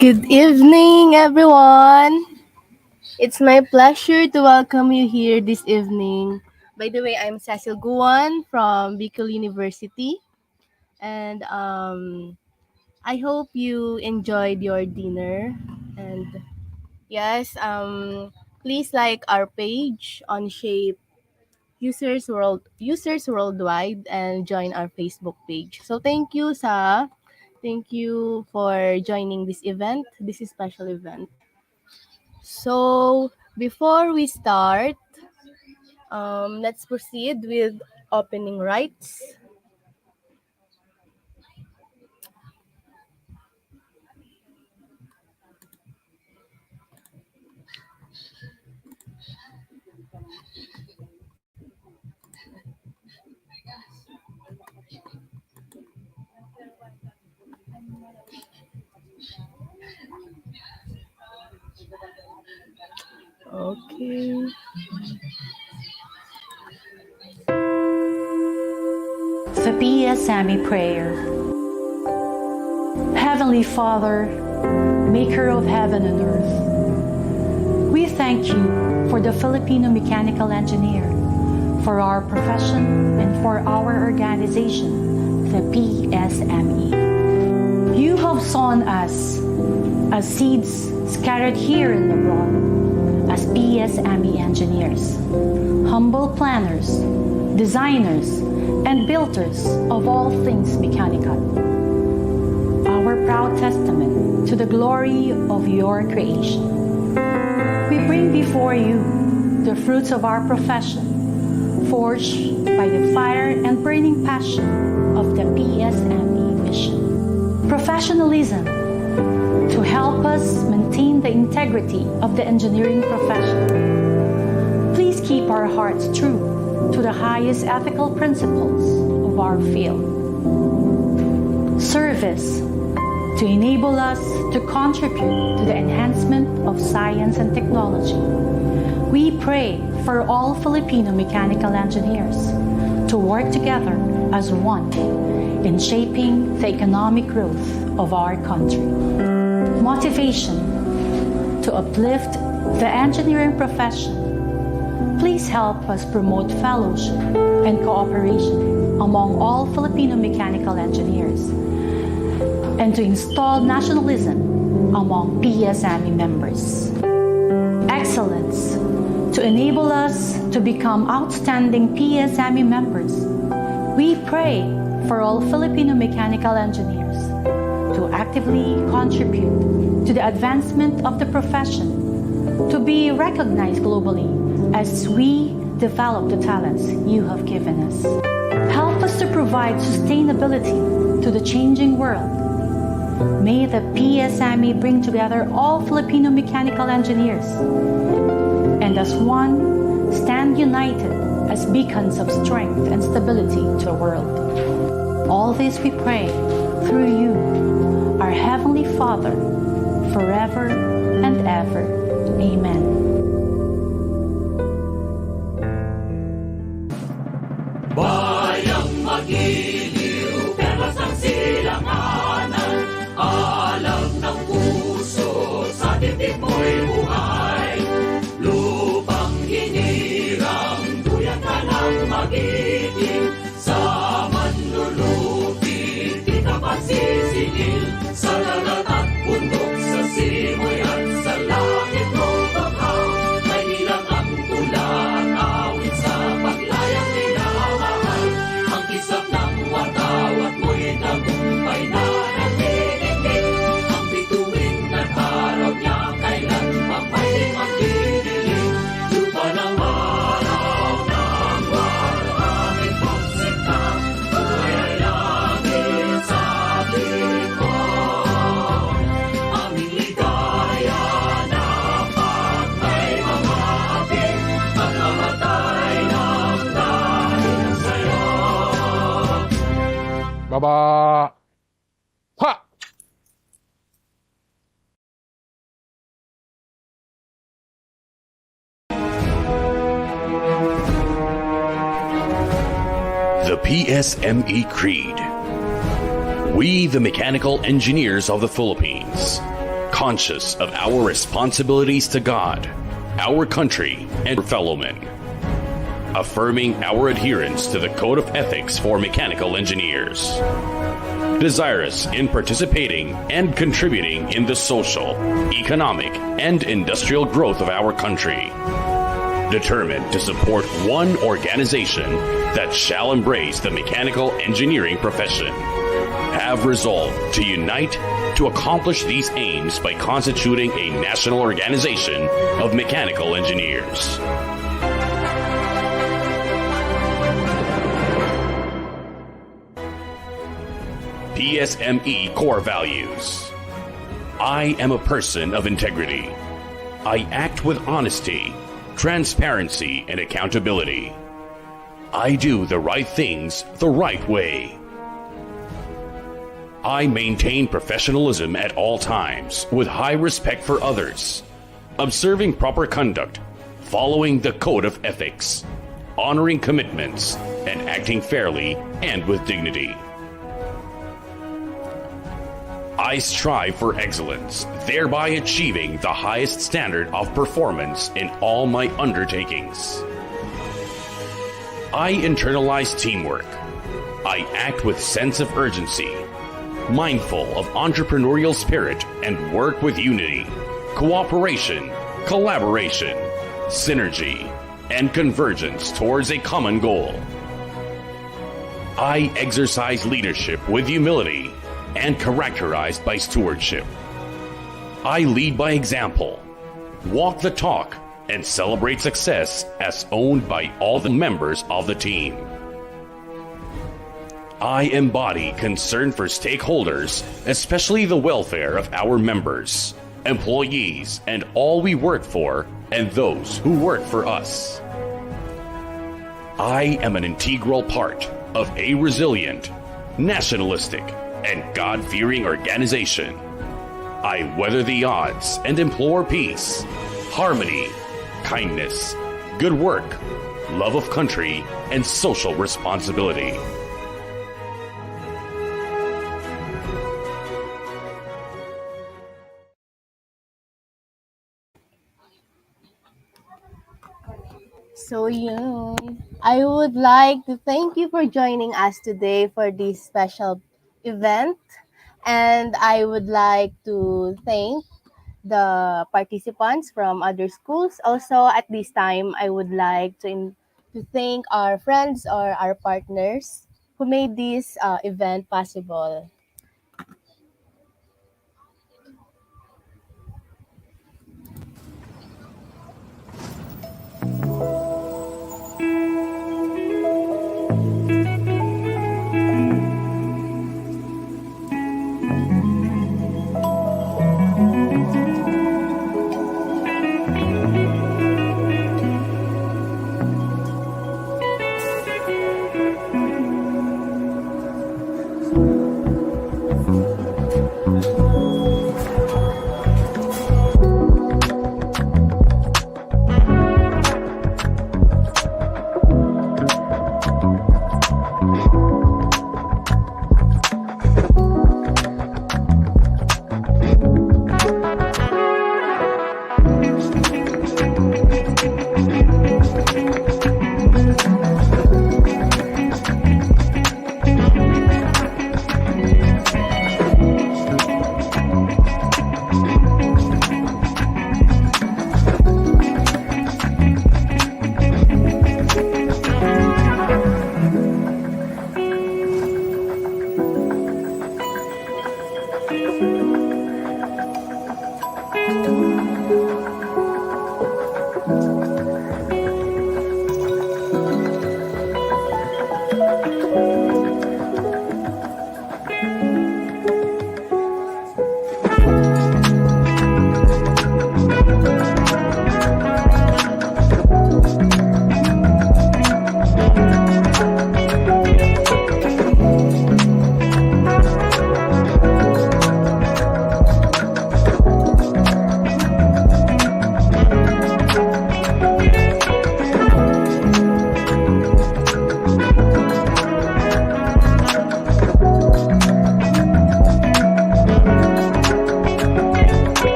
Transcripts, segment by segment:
Good evening, everyone. It's my pleasure to welcome you here this evening. By the way, I'm Cecil Guan from Bicol University, and I hope you enjoyed your dinner. And yes, please like our page Onshape users worldwide and join our Facebook page. So thank you for joining this event, this special event. So before we start, let's proceed with opening rights. Okay. The PSME prayer. Heavenly Father, maker of heaven and earth, we thank you for the Filipino mechanical engineer, for our profession, and for our organization, the PSME. You have sown us as seeds scattered here and abroad as PSME engineers, humble planners, designers, and builders of all things mechanical. Our proud testament to the glory of your creation. We bring before you the fruits of our profession, forged by the fire and burning passion of the PSME mission. Professionalism to help us maintain the integrity of the engineering profession. Please keep our hearts true to the highest ethical principles of our field. Service to enable us to contribute to the enhancement of science and technology. We pray for all Filipino mechanical engineers to work together as one in shaping the economic growth of our country. Motivation to uplift the engineering profession. Please help us promote fellowship and cooperation among all Filipino mechanical engineers and to install nationalism among PSME members. Excellence to enable us to become outstanding PSME members. We pray for all Filipino mechanical engineers to actively contribute to the advancement of the profession, to be recognized globally as we develop the talents you have given us. Help us to provide sustainability to the changing world. May the PSME bring together all Filipino mechanical engineers and as one stand united as beacons of strength and stability to the world. All this we pray through you, our Heavenly Father, forever and ever. Amen. Bayang magiliw, perlas ng silanganan, alam ng puso, sa dibdib mo'y buhay. Lupang hinirang, duyan ka ng magiting, sa manlulupit, di ka pagsisingil, sa dagat at bundok, sa simoy at sa langit mo bakaw, may nilang ang tula at awit sa paglayang minamahal. Ang kisap ng watawat mo'y tagumpay na nagdidinig, ang bituin at araw niya kailan pa may magdidilig. Lupa ng araw ng waraming pagsita, buhay ay langit sa likod. Aming ligaya na pag may mamating, magmamatay ng dahil sa'yo. Baba. Ha! The PSME Creed. We, the mechanical engineers of the Philippines, conscious of our responsibilities to God, our country, and fellow men. Affirming our adherence to the Code of Ethics for Mechanical Engineers. Desirous in participating and contributing in the social, economic, and industrial growth of our country. Determined to support one organization that shall embrace the mechanical engineering profession. Have resolved to unite to accomplish these aims by constituting a national organization of mechanical engineers. PSME core values. I am a person of integrity. I act with honesty, transparency, and accountability. I do the right things the right way. I maintain professionalism at all times with high respect for others, observing proper conduct, following the code of ethics, honoring commitments, and acting fairly and with dignity. I strive for excellence, thereby achieving the highest standard of performance in all my undertakings. I internalize teamwork. I act with sense of urgency, mindful of entrepreneurial spirit, and work with unity, cooperation, collaboration, synergy, and convergence towards a common goal. I exercise leadership with humility and characterized by stewardship. I lead by example, walk the talk, and celebrate success as owned by all the members of the team. I embody concern for stakeholders, especially the welfare of our members, employees, and all we work for, and those who work for us. I am an integral part of a resilient, nationalistic, and God-fearing organization. I weather the odds and implore peace, harmony, kindness, good work, love of country, and social responsibility. So yun, I would like to thank you for joining us today for this special event. And I would like to thank the participants from other schools. Also, at this time, I would like to thank our friends or our partners who made this event possible.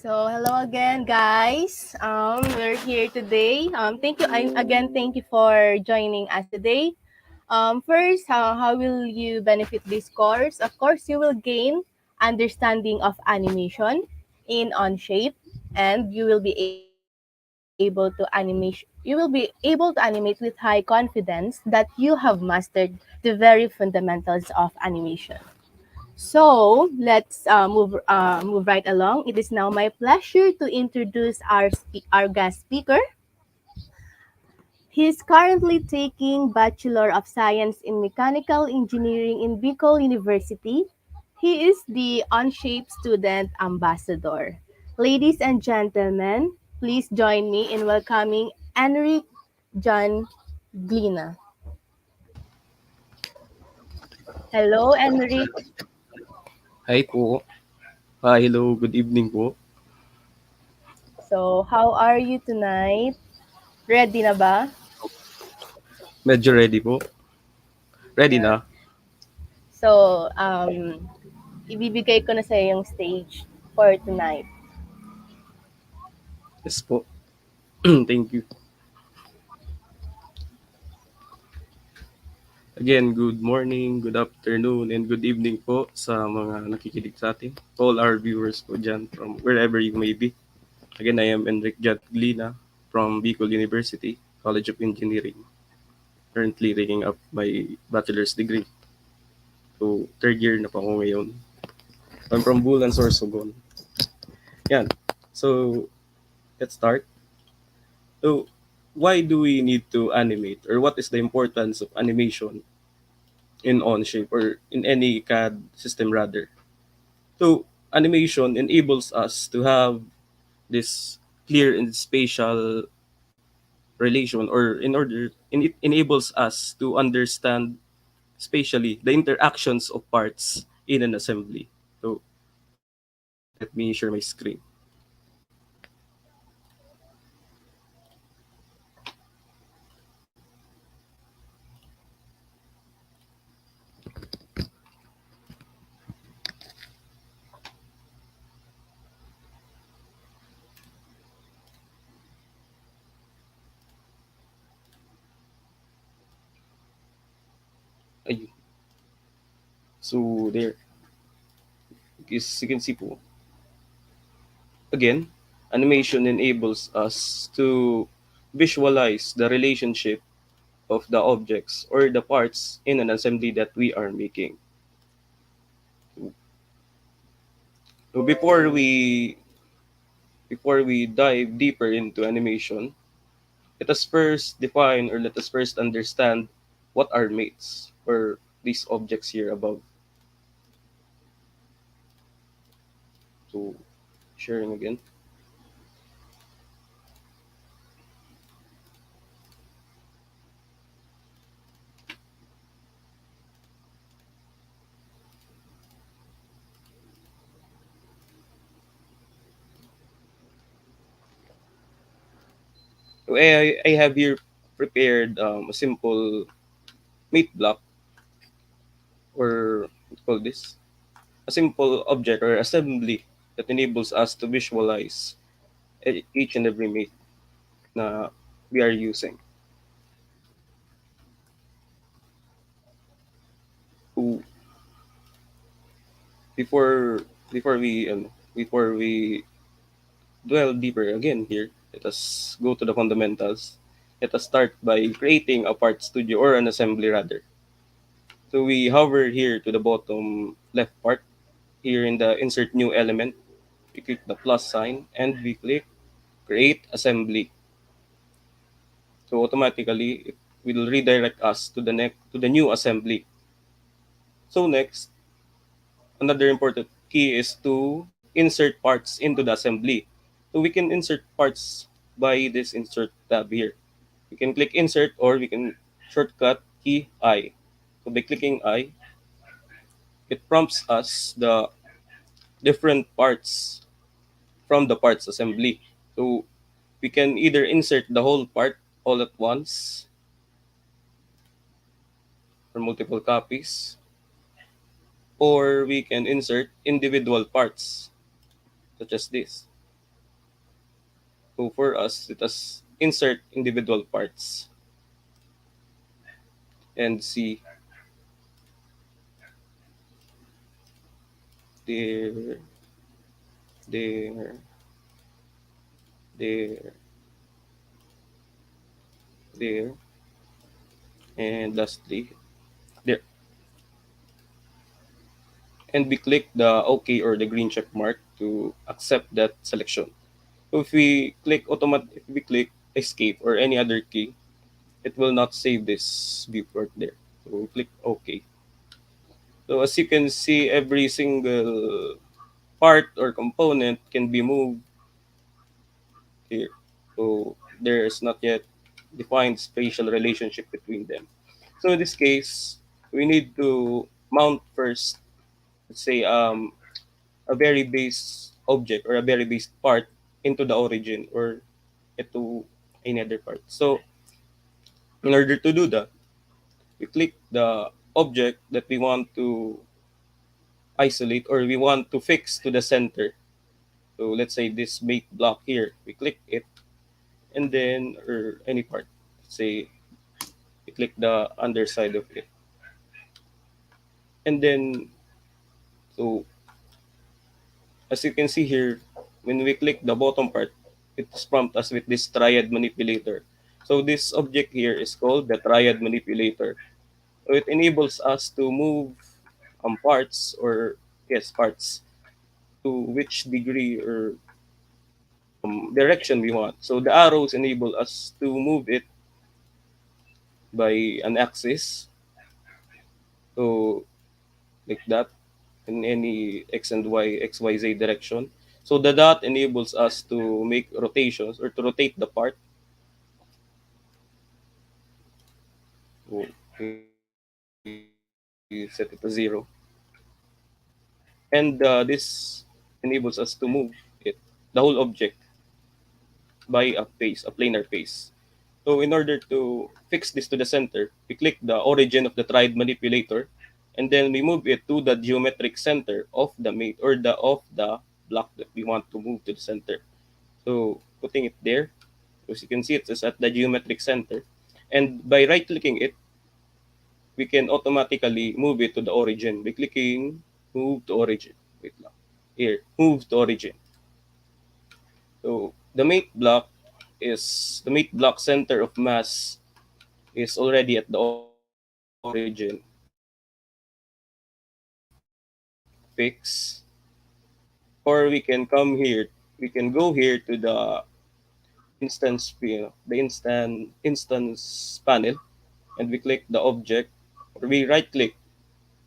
So, hello again, guys. We're here today. Thank you for joining us today. First, how will you benefit this course? Of course, you will gain understanding of animation in Onshape, and you will be able to animate with high confidence that you have mastered the very fundamentals of animation. So let's move right along. It is now my pleasure to introduce our guest speaker. He is currently taking Bachelor of Science in Mechanical Engineering in Bicol University. He is the Onshape Student Ambassador. Ladies and gentlemen, please join me in welcoming Enric John Glina. Hello, Enric. Hi po. Hello, good evening po. So, how are you tonight? Ready na ba? Medyo ready po. Ready Yeah. na? So, ibibigay ko na sa yung stage for tonight. Yes po. Thank you. Again, good morning, good afternoon, and good evening po sa mga nakikinig sa atin. All our viewers po dyan from wherever you may be. Again, I am Enric Glina from Bicol University, College of Engineering. Currently taking up my bachelor's degree. So, third year na po ako ngayon. I'm from Bulan, Sorsogon. Yan. So, let's start. So, why do we need to animate, or what is the importance of animation in Onshape or in any CAD system rather? So, animation enables us to have this clear and spatial relation, or it enables us to understand spatially the interactions of parts in an assembly. So, let me share my screen. Ayun. So there, as you can see po, again, animation enables us to visualize the relationship of the objects or the parts in an assembly that we are making. So before we dive deeper into animation, let us first define or let us first understand what are mates or these objects here above. So sharing again. So I have here prepared a simple mate block, or what do you call this? A simple object or assembly that enables us to visualize each and every mate na we are using. So before before we dwell deeper again here, let us go to the fundamentals. Let us start by creating a part studio or an assembly rather. So we hover here to the bottom left part. Here in the insert new element, we click the plus sign and we click create assembly. So automatically it will redirect us to the new assembly. So next, another important key is to insert parts into the assembly. So we can insert parts by this insert tab here. We can click insert or we can shortcut key I. So by clicking I, it prompts us the different parts from the parts assembly. So we can either insert the whole part all at once for multiple copies, or we can insert individual parts such as this. So for us, let us insert individual parts and see there, there, there, there, and lastly there. And we click the OK or the green check mark to accept that selection. So if we click escape or any other key, it will not save this viewport there. So we click OK. So as you can see, every single part or component can be moved here. So there is not yet defined spatial relationship between them. So in this case, we need to mount first, let's say, a very base object or a very base part into the origin or into any other part. So in order to do that, we click the object that we want to isolate or we want to fix to the center. So let's say this mate block here, we click it and then, or any part, let's say we click the underside of it. And then, so as you can see here, when we click the bottom part, it's prompt us with this triad manipulator. So this object here is called the triad manipulator. So it enables us to move parts or yes parts to which degree or direction we want. So the arrows enable us to move it by an axis. So like that in any x and y, x, y, z direction. So the dot enables us to make rotations or to rotate the part. So we set it to 0. And this enables us to move it, the whole object, by a planar face. So in order to fix this to the center, we click the origin of the triad manipulator, and then we move it to the geometric center of the mate or the of the block that we want to move to the center. So putting it there, as you can see, it is at the geometric center. And by right-clicking it, we can automatically move it to the origin by clicking move to origin. Wait lang. Here, move to origin. So the mate block center of mass is already at the origin. We can fix, or we can go here to the instance panel, and we click the object, or we right click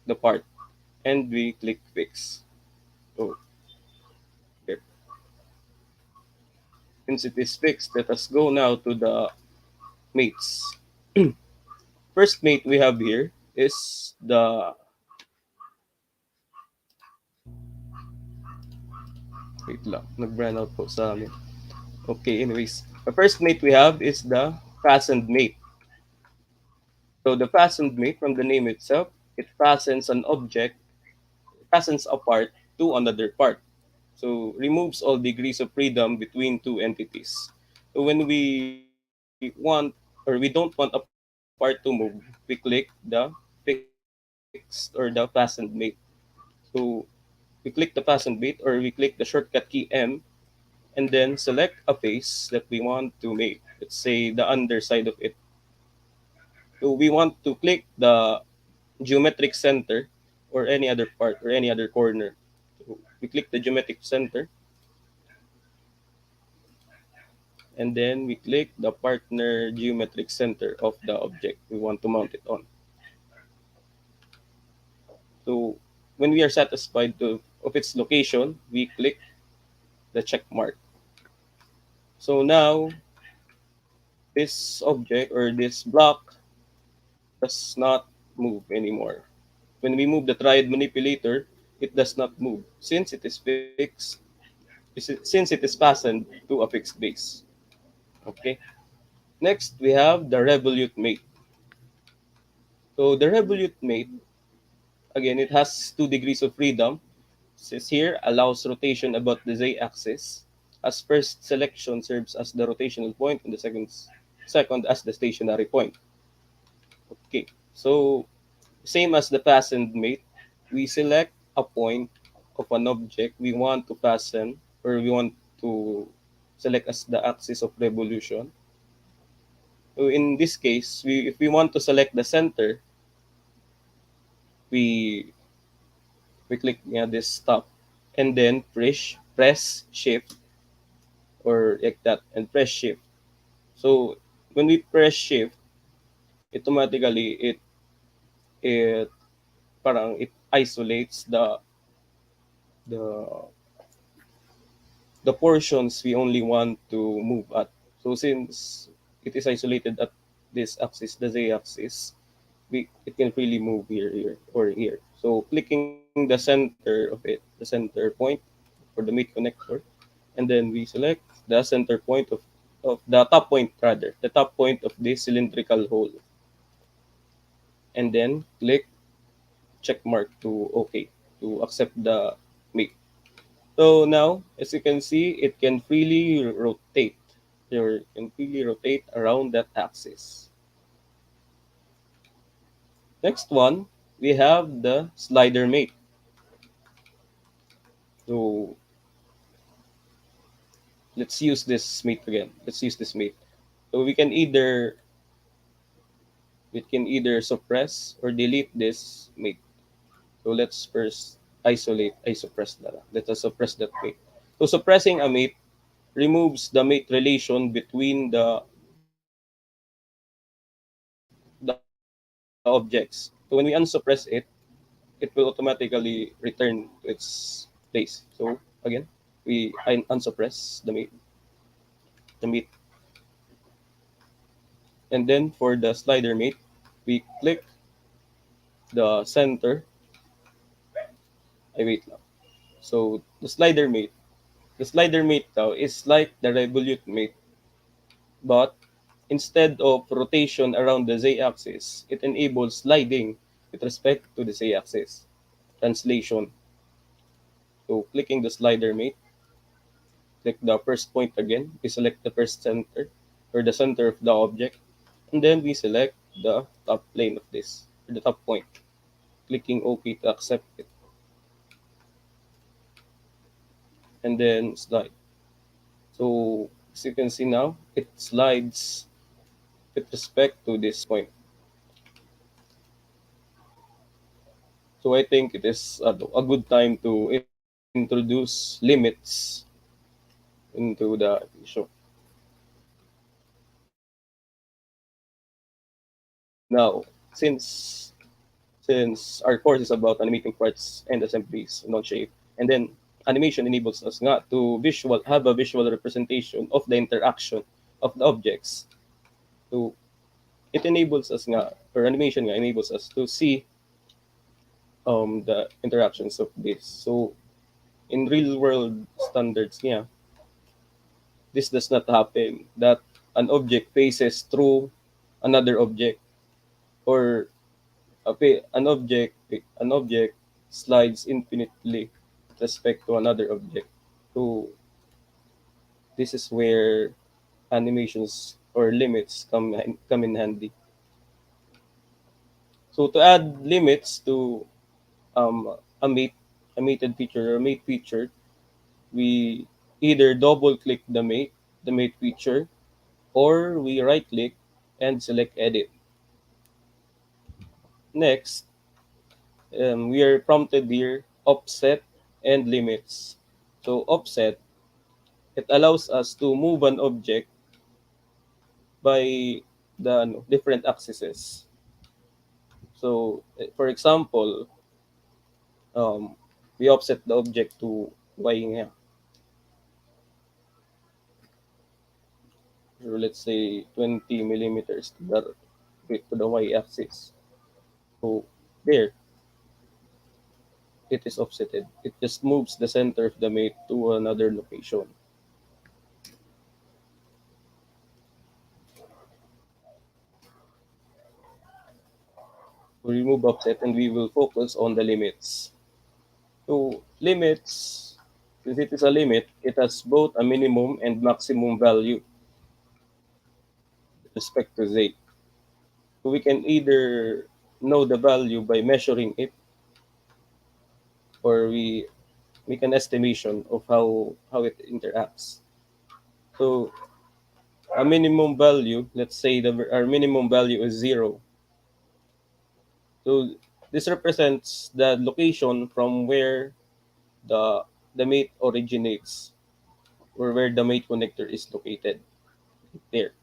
the part, and we click fix. So here, since it is fixed, let us go now to the mates. First mate we have here is the wait lang, nag-brand out po sa amin. Okay, anyways, the first mate we have is the fastened mate. So the fastened mate, from the name itself, it fastens an object, fastens a part to another part. So removes all degrees of freedom between two entities. So when we want, or we don't want a part to move, we click the fixed or the fastened mate. So we click the fastened mate, or we click the shortcut key M, and then select a face that we want to make. Let's say the underside of it. So we want to click the geometric center, or any other part, or any other corner. So we click the geometric center, and then we click the partner geometric center of the object we want to mount it on. So when we are satisfied of its location, we click the check mark. So now this object, or this block, does not move anymore. When we move the triad manipulator, it does not move since it is fixed, since it is fastened to a fixed base. Okay. Next, we have the revolute mate. So the revolute mate, again, it has 2 degrees of freedom. It says here, allows rotation about the z-axis, as first selection serves as the rotational point, and the second as the stationary point. Okay, so same as the fastened mate, we select a point of an object we want to fasten, or we want to select as the axis of revolution. So in this case, if we want to select the center, we we click this top, and then press shift, or like that, and press shift. So when we press shift, automatically it parang it isolates the the portions we only want to move at. So since it is isolated at this axis, the z-axis, it can freely move here, or here. So clicking the center of it, the center point for the mate connector, and then we select the center point of the top point, rather, the top point of this cylindrical hole. And then click check mark to OK, to accept the mate. So now, as you can see, it can freely rotate. It can freely rotate around that axis. Next one, we have the slider mate. So let's use this mate again. Let's use this mate. So we can either suppress or delete this mate. So let's first suppress that. Let us suppress that mate. So suppressing a mate removes the mate relation between the objects. So when we unsuppress it, it will automatically return to its place. So again, we unsuppress the mate, and then for the slider mate, we click the center. I wait lang. So the slider mate now is like the revolute mate, but instead of rotation around the z-axis, it enables sliding with respect to the z-axis. Translation. So clicking the slider mate, click the first point again. We select the first center, or the center of the object, and then we select the top plane of this. or the top point, clicking OK to accept it, and then slide. So as you can see now, it slides with respect to this point. So I think it is a good time to introduce limits into the issue. Now, since our course is about animating parts and assemblies in Onshape, and then animation enables us nga to have a visual representation of the interaction of the objects. So it enables us nga, or animation nga enables us to see the interactions of this. So in real world standards nga, this does not happen that an object passes through another object, or an object slides infinitely with respect to another object. So this is where animations or limits come in handy. So to add limits to a mated feature or mate feature, we either double click the mate feature, or we right click and select edit. Next, we are prompted here offset and limits. So offset, it allows us to move an object by the different axes. So for example, um, we offset the object to y nga. So let's say 20 millimeters to the y axis. So there, it is offsetted. It just moves the center of the mate to another location. We remove offset and we will focus on the limits. So limits, since it is a limit, it has both a minimum and maximum value with respect to z. So we can either know the value by measuring it, or we make an estimation of how it interacts. So a minimum value, let's say our minimum value is 0. So this represents the location from where the the mate originates, or where the mate connector is located there.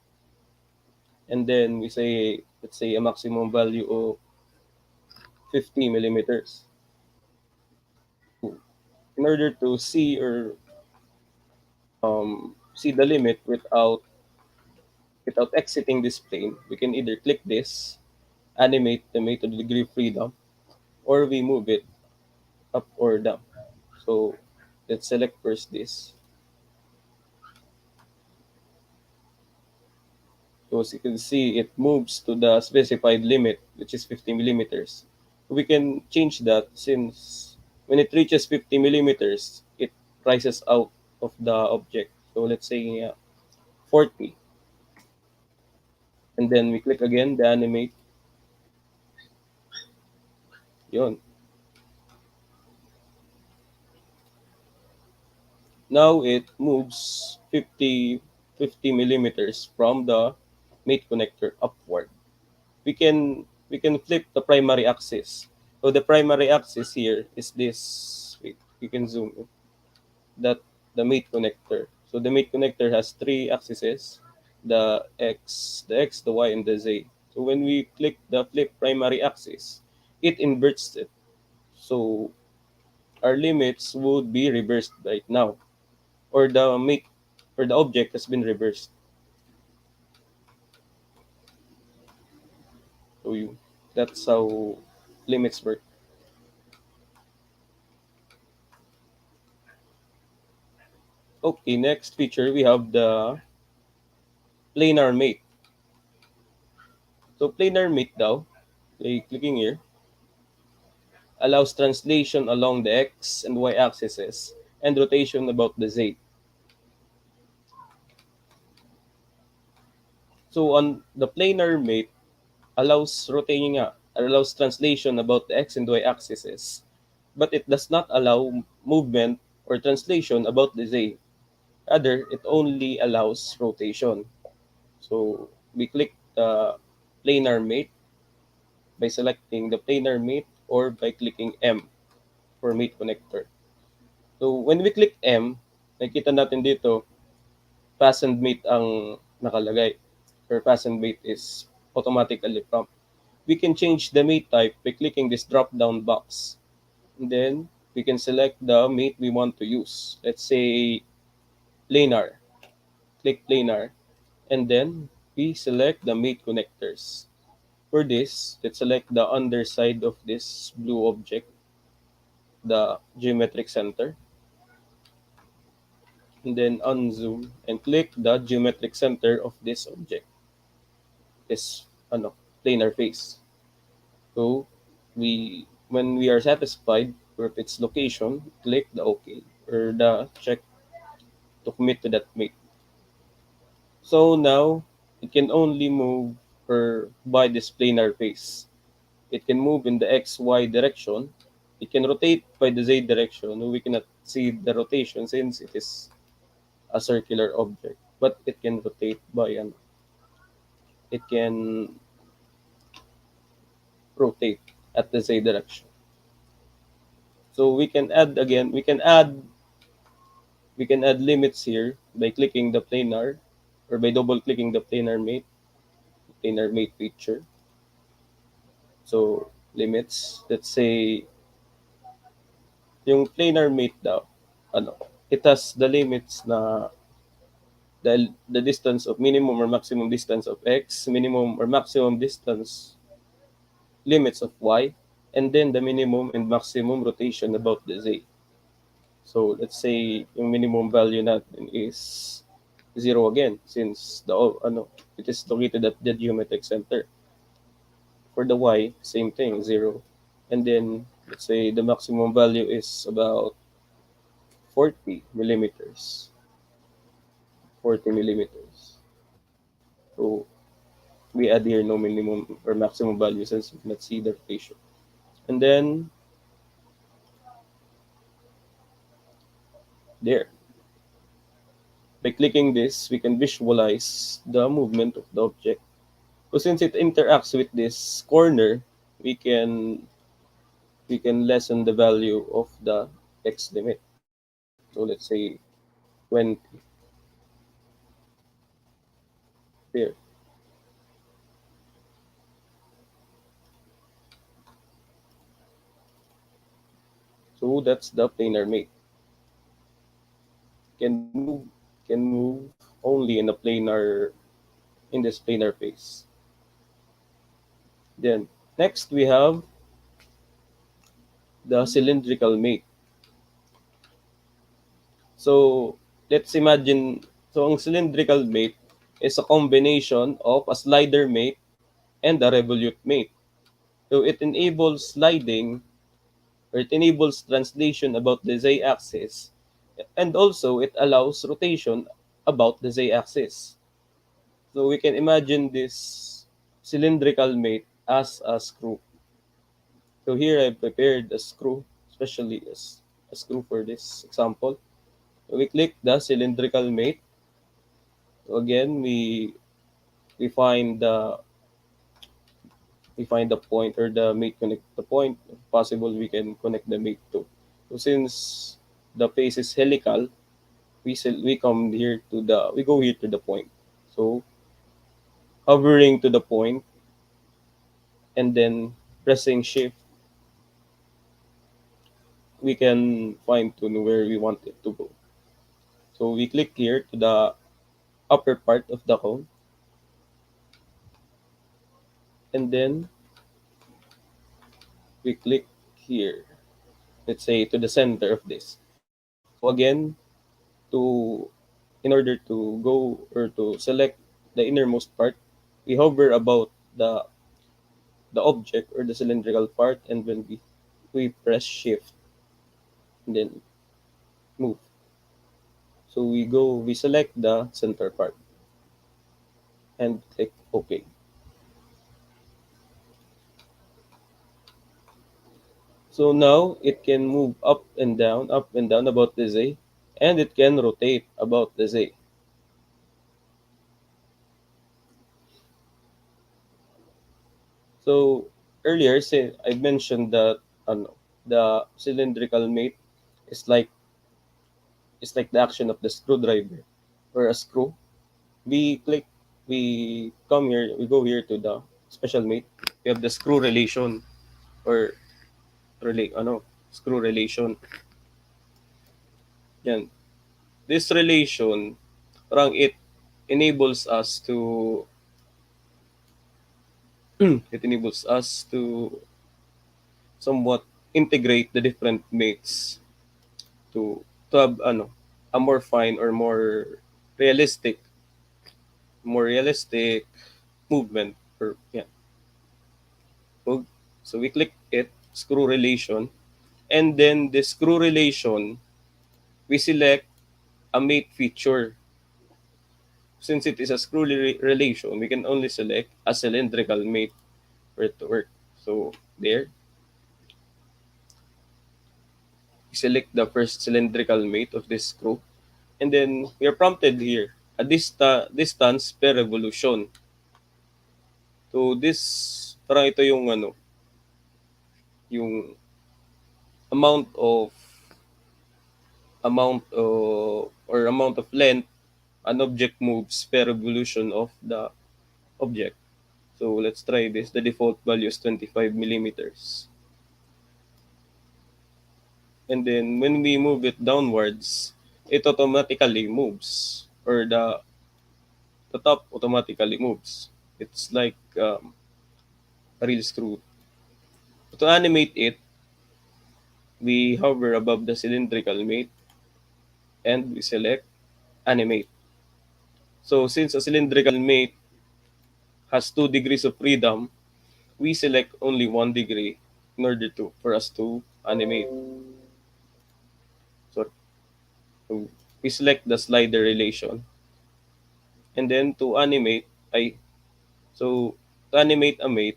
And then we say, let's say, a maximum value of 50 millimeters. In order to see the limit without exiting this plane, we can either click this, animate the mate to the degree of freedom, or we move it up or down. So let's select first this. So as you can see, it moves to the specified limit, which is 50 millimeters. We can change that, since when it reaches 50 millimeters, it rises out of the object. So let's say 40. And then we click again the animate. Yun. Now it moves 50 millimeters from the mate connector upward. We can flip the primary axis. So the primary axis here is this. Wait, you can zoom in. That the mate connector. So the mate connector has three axes: the X, the Y, and the Z. So when we click the flip primary axis, it inverts it. So our limits would be reversed right now, or the object has been reversed. So that's how limits work. Okay, next feature we have the planar mate. So planar mate daw, clicking here, allows translation along the x and y axes and rotation about the z. So on the planar mate, allows allows translation about the x and y axes, but it does not allow movement or translation about the z. Rather, it only allows rotation. So we click the planar mate by selecting the planar mate or by clicking M for mate connector. So when we click M, nakita natin dito, fastened mate ang nakalagay. Or fastened mate is automatically prompt. We can change the mate type by clicking this drop-down box. And then we can select the mate we want to use. Let's say planar. Click planar. And then we select the mate connectors. For this, let's select the underside of this blue object, the geometric center. And then unzoom and click the geometric center of this object, this planar face. So when we are satisfied with its location, click the OK or the check to commit to that mate. So now it can only move by this planar face. It can move in the XY direction. It can rotate by the Z direction. We cannot see the rotation since it is a circular object, but it can rotate by it can rotate at the Z direction. So we can add limits here by clicking the planar or by double clicking the planar mate feature. So limits, let's say yung planar mate daw, it has the limits na the distance of minimum or maximum distance of x, minimum or maximum distance limits of y, and then the minimum and maximum rotation about the z. So let's say yung minimum value natin is 0 again since it is located at the geometric center. For the y, same thing, 0. And then let's say the maximum value is about 40 millimeters. 40 millimeters. So we add here no minimum or maximum value since we cannot see the rotation. And then there. By clicking this, we can visualize the movement of the object. So since it interacts with this corner, we can lessen the value of the x limit. So let's say 20 there. So that's the planar mate. Can move only in this planar face. Then next we have the cylindrical mate. So let's imagine, so ang cylindrical mate is a combination of a slider mate and a revolute mate. So it enables sliding or it enables translation about the z-axis, and also it allows rotation about the z-axis. So we can imagine this cylindrical mate as a screw. So here I prepared a screw, especially as a screw for this example. So we click the cylindrical mate. So again, we find the point or the mate connect the point. If possible, we can connect the mate to. So since the face is helical, we go here to the point. So hovering to the point and then pressing shift, we can fine tune where we want it to go. So we click here to the upper part of the cone, and then we click here, let's say to the center of this. So again, to in order to go or to select the innermost part, we hover about the object or the cylindrical part, and when we press shift and then move. So we select the center part and click OK. So now it can move up and down about the Z, and it can rotate about the Z. So earlier, say I mentioned that the cylindrical mate is like the action of the screwdriver or a screw. We click, we come here, we go here to the special mate. We have the screw relation or screw relation. Yan. This relation, parang it enables us to it enables us to somewhat integrate the different mates to have a more fine or realistic more realistic movement or yeah. So, so we click it, screw relation, and then the screw relation, we select a mate feature. Since it is a screw relation, we can only select a cylindrical mate for it to work. So there, we select the first cylindrical mate of this screw, and then we are prompted here a distance per revolution. So this, parang ito yung yung amount of amount of length an object moves per revolution of the object. So let's try this. The default value is 25 millimeters. And then when we move it downwards, it automatically moves, or the top automatically moves. It's like a real screw. To animate it, we hover above the cylindrical mate and we select animate. So since a cylindrical mate has 2 degrees of freedom, we select only 1 degree in order to for us to animate. So we select the slider relation, and then to animate, I so to animate a mate,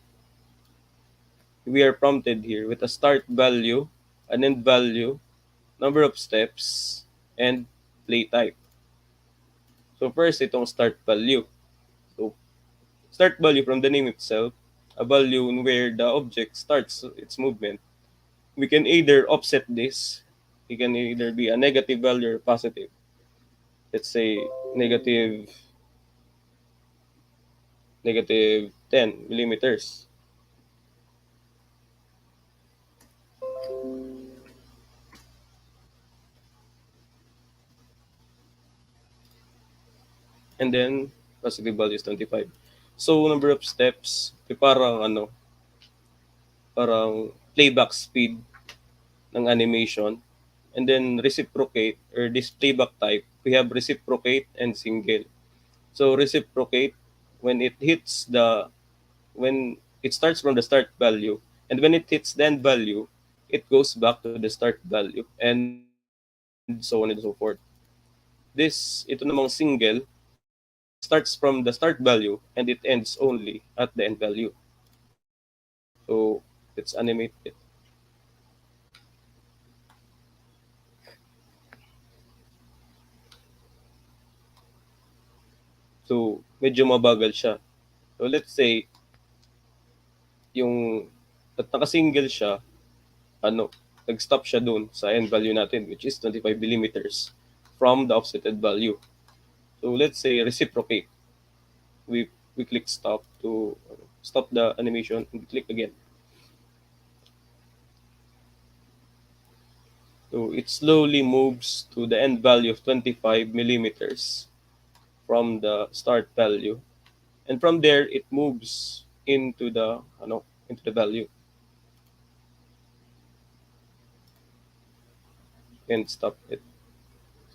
we are prompted here with a start value, an end value, number of steps, and play type. So first, itong start value. So start value from the name itself, a value where the object starts its movement. We can either offset this. It can either be a negative value or positive. Let's say negative negative 10 millimeters. And then positive value is 25. So number of steps, parang parang playback speed ng animation. And then reciprocate or this playback type, we have reciprocate and single. So reciprocate, when it hits when it starts from the start value, and when it hits the end value, it goes back to the start value, and so on and so forth. Ito namang single, it starts from the start value and it ends only at the end value. So let's animate it. So medyo mabagal siya. So let's say yung at naka-single siya, nag-stop siya dun sa end value natin, which is 25 millimeters from the offsetted value. So let's say reciprocate. We click stop to stop the animation and click again. So it slowly moves to the end value of 25 millimeters from the start value, and from there it moves into the value and stop it.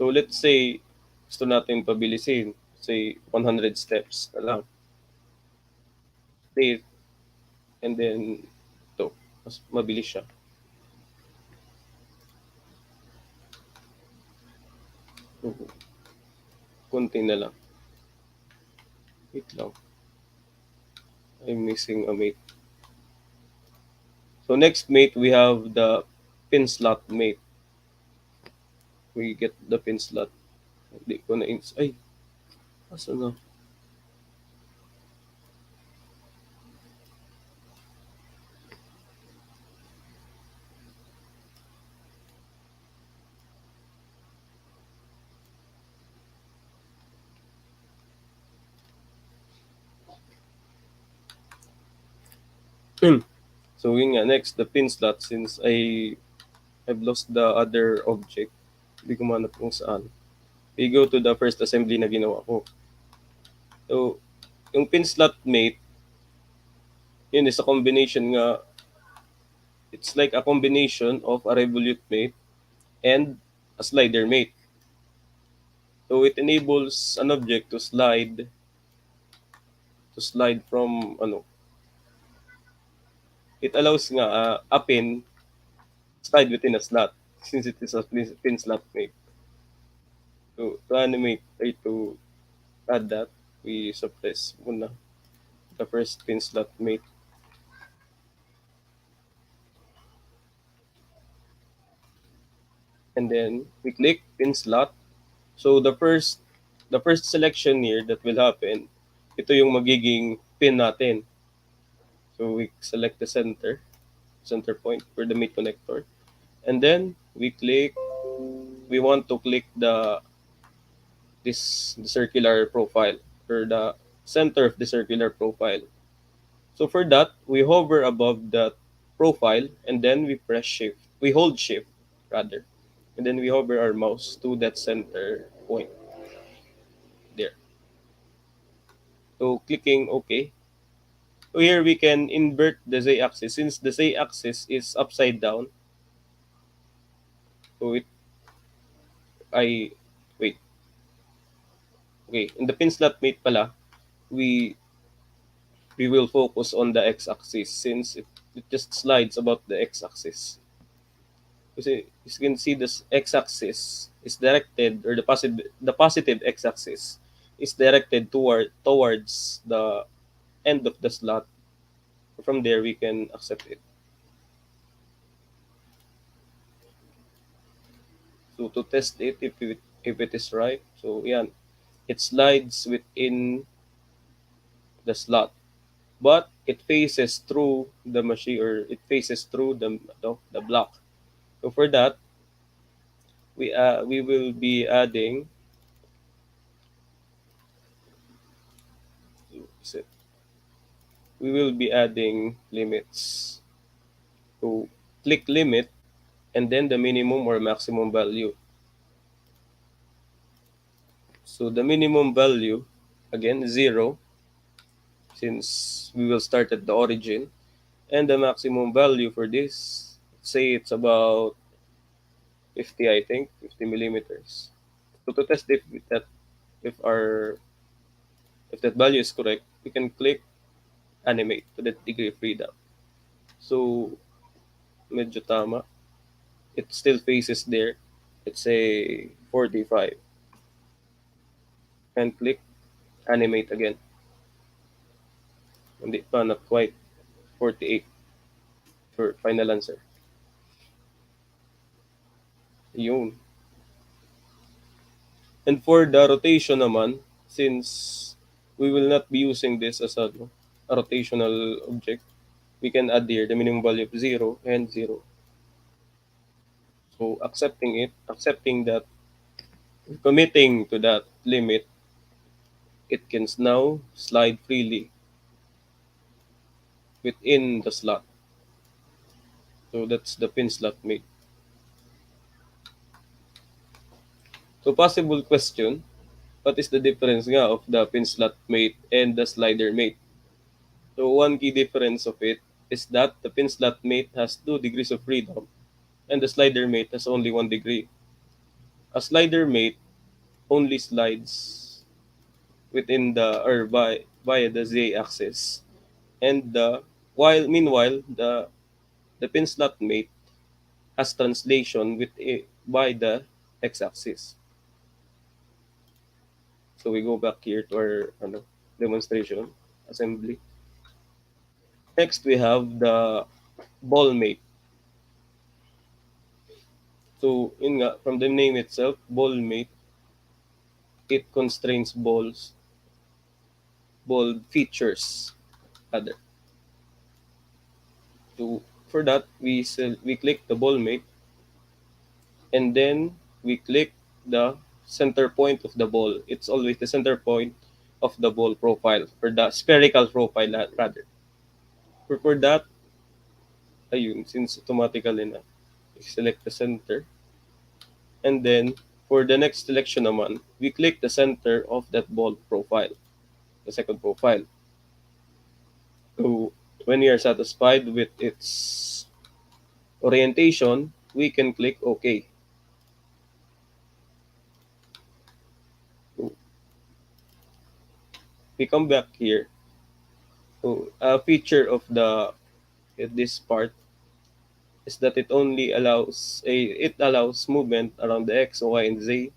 So let's say gusto natin pabilisin, say 100 steps na lang. Play, and then ito, mas mabilis siya. Konti na lang. Wait lang. I'm missing a mate. So next mate, we have the pin slot mate. We get the pin slot. Hindi ko na ay, asa na? So yun nga, next, the pin slot. Since I've lost the other object, hindi ko manap kung saan. We go to the first assembly na ginawa ko. So, yung pin slot mate, yun is a combination nga, it's like a combination of a revolute mate and a slider mate. So it enables an object to slide from it allows nga a pin slide within a slot since it is a pin slot mate. So to animate to add that, we suppress muna the first pin slot mate. And then we click pin slot. So the first selection here that will happen, ito yung magiging pin natin. So we select the center point for the mate connector. And then we want to click the circular profile, or the center of the circular profile. So for that, we hover above that profile, and then we hold shift rather, and then we hover our mouse to that center point there. So clicking OK. So here we can invert the z-axis. Since the z-axis is upside down, so I wait. Okay, in the pin slot mate pala, we will focus on the x-axis since it just slides about the x-axis. Kasi as you can see, this x-axis is directed, or the positive x-axis is directed towards the end of the slot. From there, we can accept it. So to test it, if it is right, so yan, it slides within the slot, but it faces through the machine, or it faces through the block. So for that, we will be adding limits. So click limit, and then the minimum or maximum value. So the minimum value, again, 0, since we will start at the origin, and the maximum value for this, say it's about 50, I think, 50 millimeters. So to test if our if that value is correct, we can click animate to that degree of freedom. So medyo tama. It still faces there. Let's say 45. And click animate again. Hindi pa, not quite. 48 for final answer. Yun. And for the rotation naman, since we will not be using this as a rotational object, we can add here the minimum value of 0 and 0. So accepting that, committing to that limit, it can now slide freely within the slot. So that's the pin slot mate. So possible question, what is the difference nga of the pin slot mate and the slider mate? So one key difference of it is that the pin slot mate has 2 degrees of freedom and the slider mate has only 1 degree. A slider mate only slides within via the z axis, and meanwhile the pin slot mate has translation by the x axis. So we go back here to our demonstration assembly. Next we have the ball mate. So, yun nga, from the name itself, ball mate, it constrains ball features, rather. So, for that, we click the ball mate, and then we click the center point of the ball. It's always the center point of the ball profile, or the spherical profile, rather. For that, ayun, since automatically na, select the center. And then, for the next selection naman, we click the center of that ball profile, the second profile. So, when we are satisfied with its orientation, we can click OK. So, we come back here. So, a feature of this part is that it allows movement around the X, Y, and Z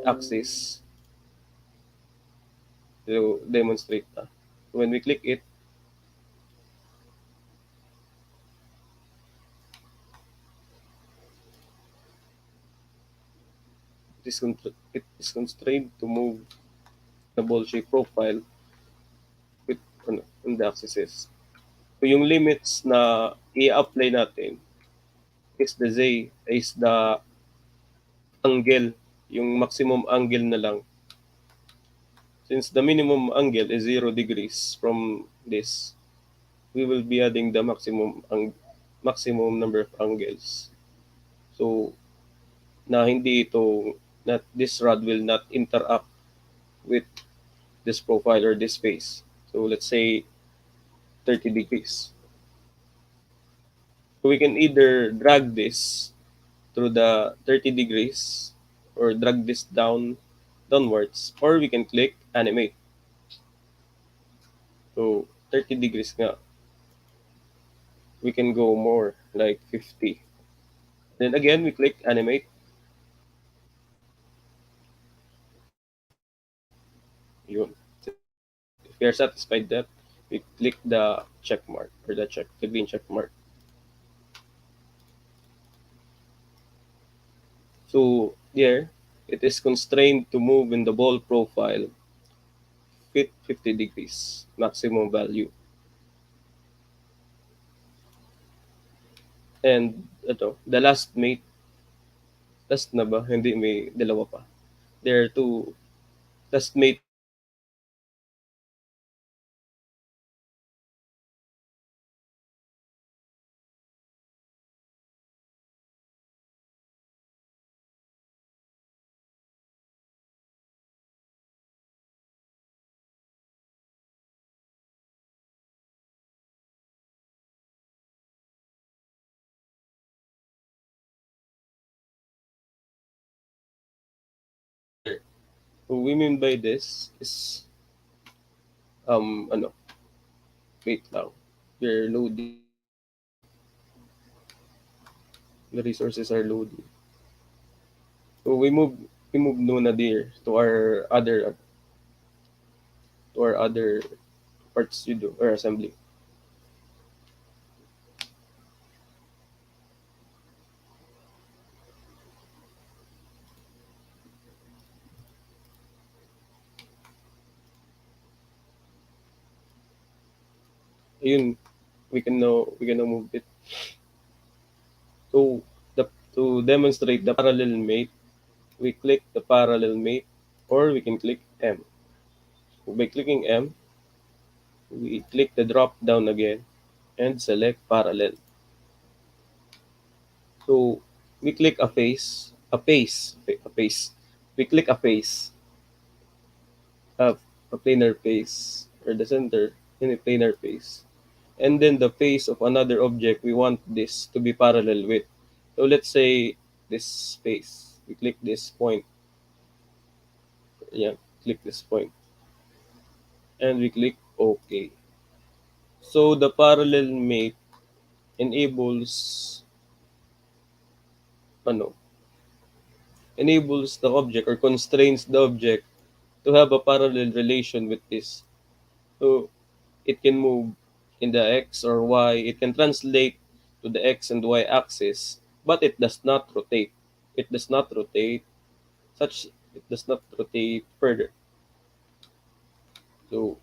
axis to demonstrate. When we click it, it is constrained to move the ball shape profile with on the axes. So yung limits na i-apply natin is the angle, yung maximum angle na lang. Since the minimum angle is 0 degrees from this, we will be adding the maximum number of angles. So na hindi ito that this rod will not interact with this profile or this face. So let's say 30 degrees. So we can either drag this through the 30 degrees or drag this downwards, or we can click animate. So 30 degrees nga, we can go more like 50. Then again, we click animate. Yun. If we are satisfied that, we click the check mark or the green check mark. So here, it is constrained to move in the ball profile fit 50 degrees maximum value. And the last na ba? Hindi, may dalawa pa. There are two last mate What we mean by this is ano, wait lang. We're loading. The resources are loading. So we move Luna there to our other part studio or assembly. Ayun, we can now move it. So to demonstrate the parallel mate, we click the parallel mate, or we can click M. So by clicking M, we click the drop down again and select parallel. So we click a face. We click a, a planar face, or the center in a planar face. And then the face of another object we want this to be parallel with. So let's say this face. We click this point. Yeah, click this point. And we click OK. So the parallel mate enables ano enables the object, or constrains the object to have a parallel relation with this. So it can move in the X or Y. It can translate to the x and y axis, but it does not rotate. It does not rotate it does not rotate further. So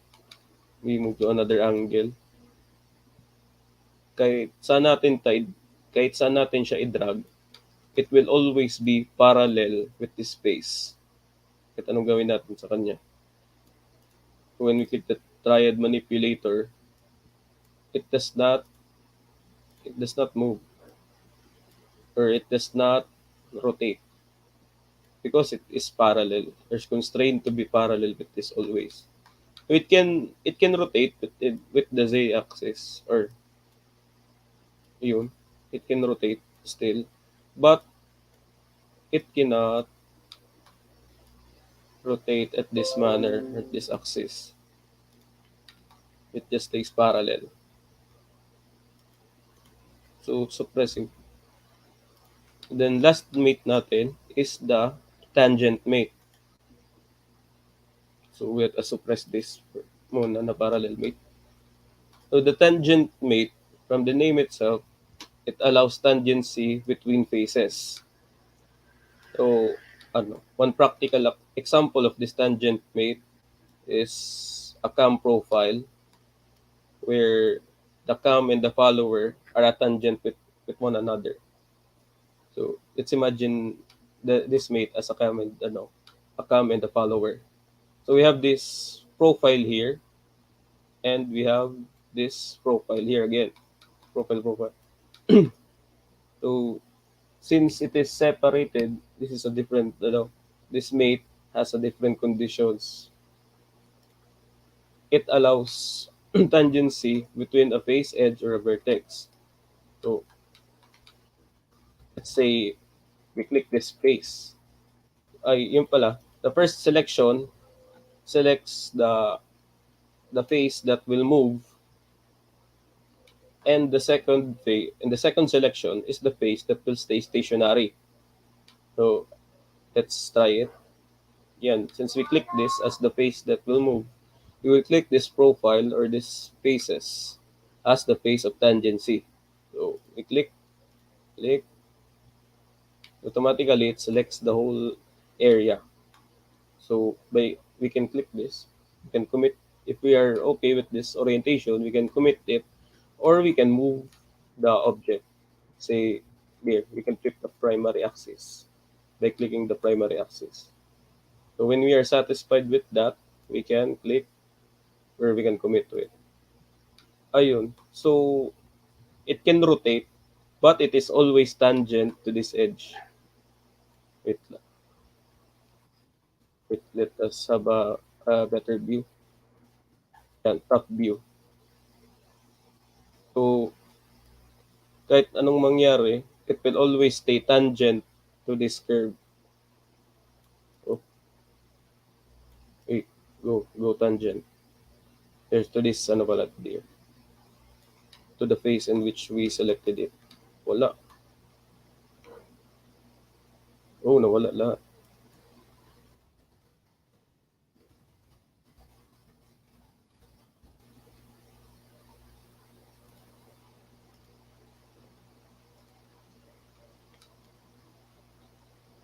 we move to another angle. Kahit saan natin tide, kahit saan natin siya i-drag, it will always be parallel with this face. Kahit anong gawin natin sa kanya. When we click the triad manipulator, it does not move, or it does not rotate, because it is parallel. There's constraint to be parallel with this always. It can rotate with the z axis, or yun, it can rotate still, but it cannot rotate at this manner, at this axis. It just stays parallel. So suppressing. Then last mate natin is the tangent mate. So we have to suppress this muna na parallel mate. So the tangent mate, from the name itself, it allows tangency between faces. So one practical example of this tangent mate is a cam profile where the cam and the follower are a tangent with one another. So let's imagine this mate as a cam and the follower. So we have this profile here, and we have this profile here again. Profile. So since it is separated, this is a different, this mate has a different conditions. It allows tangency between a face edge or a vertex. So let's say we click this face. Ay, yun pala. The first selection selects the face that will move, and the second selection is the face that will stay stationary. So let's try it. Yan, since we click this as the face that will move, we will click this profile or this faces as the face of tangency. So we click, automatically it selects the whole area. So we can click this, we can commit. If we are okay with this orientation, we can commit it, or we can move the object. Say there, we can flip the primary axis by clicking the primary axis. So when we are satisfied with that, we can click where we can commit to it. Ayun. So it can rotate, but it is always tangent to this edge. Wait, let us have a better view. Yan, top view. So kahit anong mangyari, it will always stay tangent to this curve. Oh, wait, go tangent. There's to this, pala there. To the face in which we selected it. Wala. Oh, nawala lahat.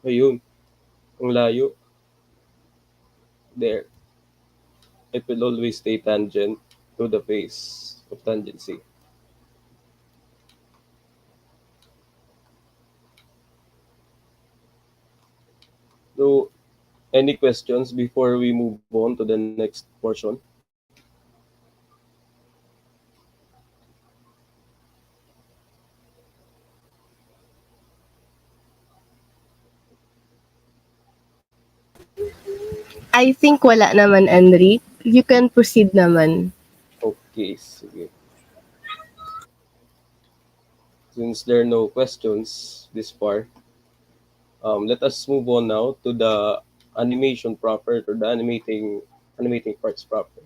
Ayun. Ang layo. There. It will always stay tangent to the face of tangency. So, any questions before we move on to the next portion? I think wala naman, Enric. You can proceed naman. Okay, sige. Since there are no questions this far, let us move on now to the animation proper, or the animating parts proper.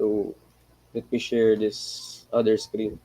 So let me share this other screen.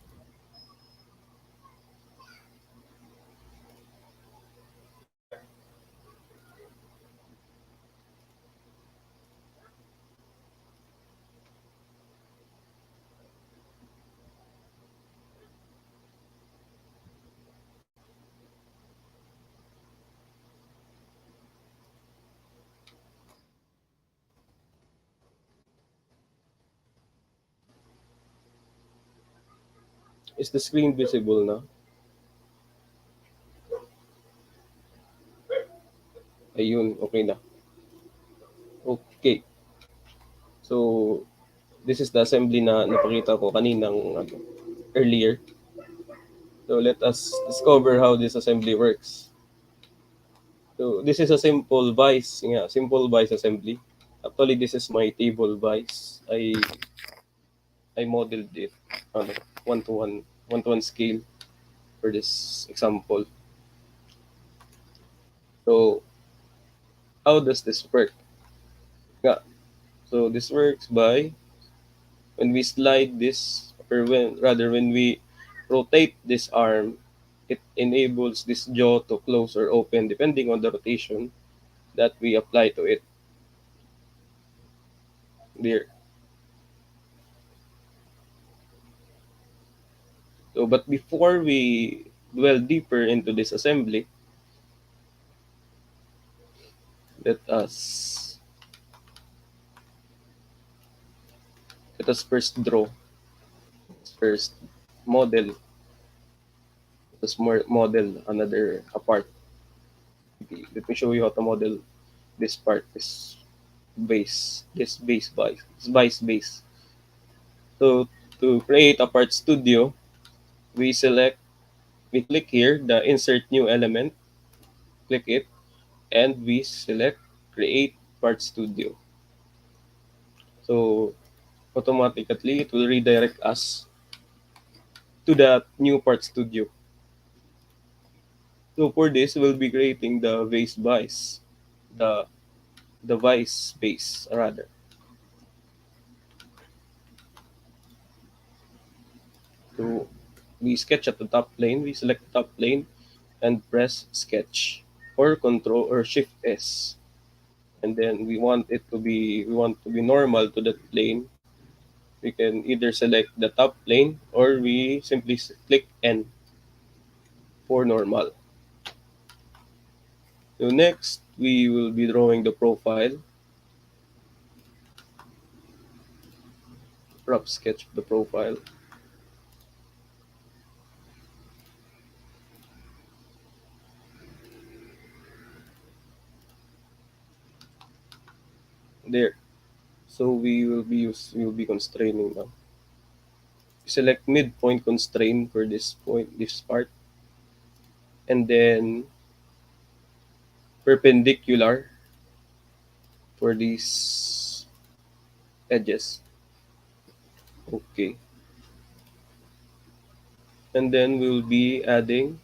Is the screen visible now? Ayun, okay na. Okay. So, this is the assembly na napakita ko kaninang earlier. So, let us discover how this assembly works. So, this is a simple vise. Yeah, simple vise assembly. Actually, this is my table vise. I modeled it on one-to-one scale for this example. So, how does this work? Yeah. So, this works by when we slide this, or when we rotate this arm, it enables this jaw to close or open depending on the rotation that we apply to it. There. So, but before we dwell deeper into this assembly, let us let us first draw, first model, let us model another a part. Okay, let me show you how to model this part, this base base. So to create a part studio, we select, we click here the insert new element, click it, and we select create part studio. So automatically it will redirect us to that new part studio. So for this, we'll be creating the vase base, the the vice base rather. So we sketch at the top plane, we select the top plane and press sketch or control or shift S. And then we want to be normal to that plane. We can either select the top plane or we simply click N for normal. So next, we will be drawing the profile, rough sketch of the profile. There. So we will be constraining now. Select midpoint constraint for this point, this part, and then perpendicular for these edges. Okay. And then we'll be adding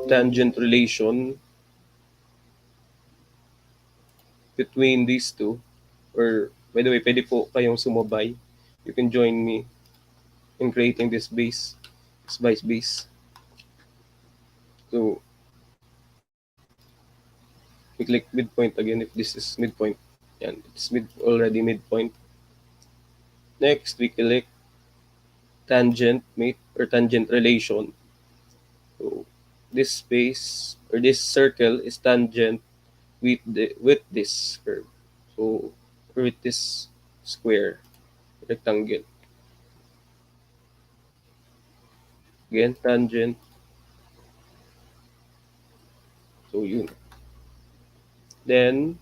tangent relation between these two. Or, by the way, pwede po kayong sumabay. You can join me in creating this base, this vice base. So, we click midpoint again if this is midpoint. Yan, it's already midpoint. Next, we click tangent mate or tangent relation. So, this space or this circle is tangent with this curve. So, or with this square rectangle. Again, tangent. So, yun. Then,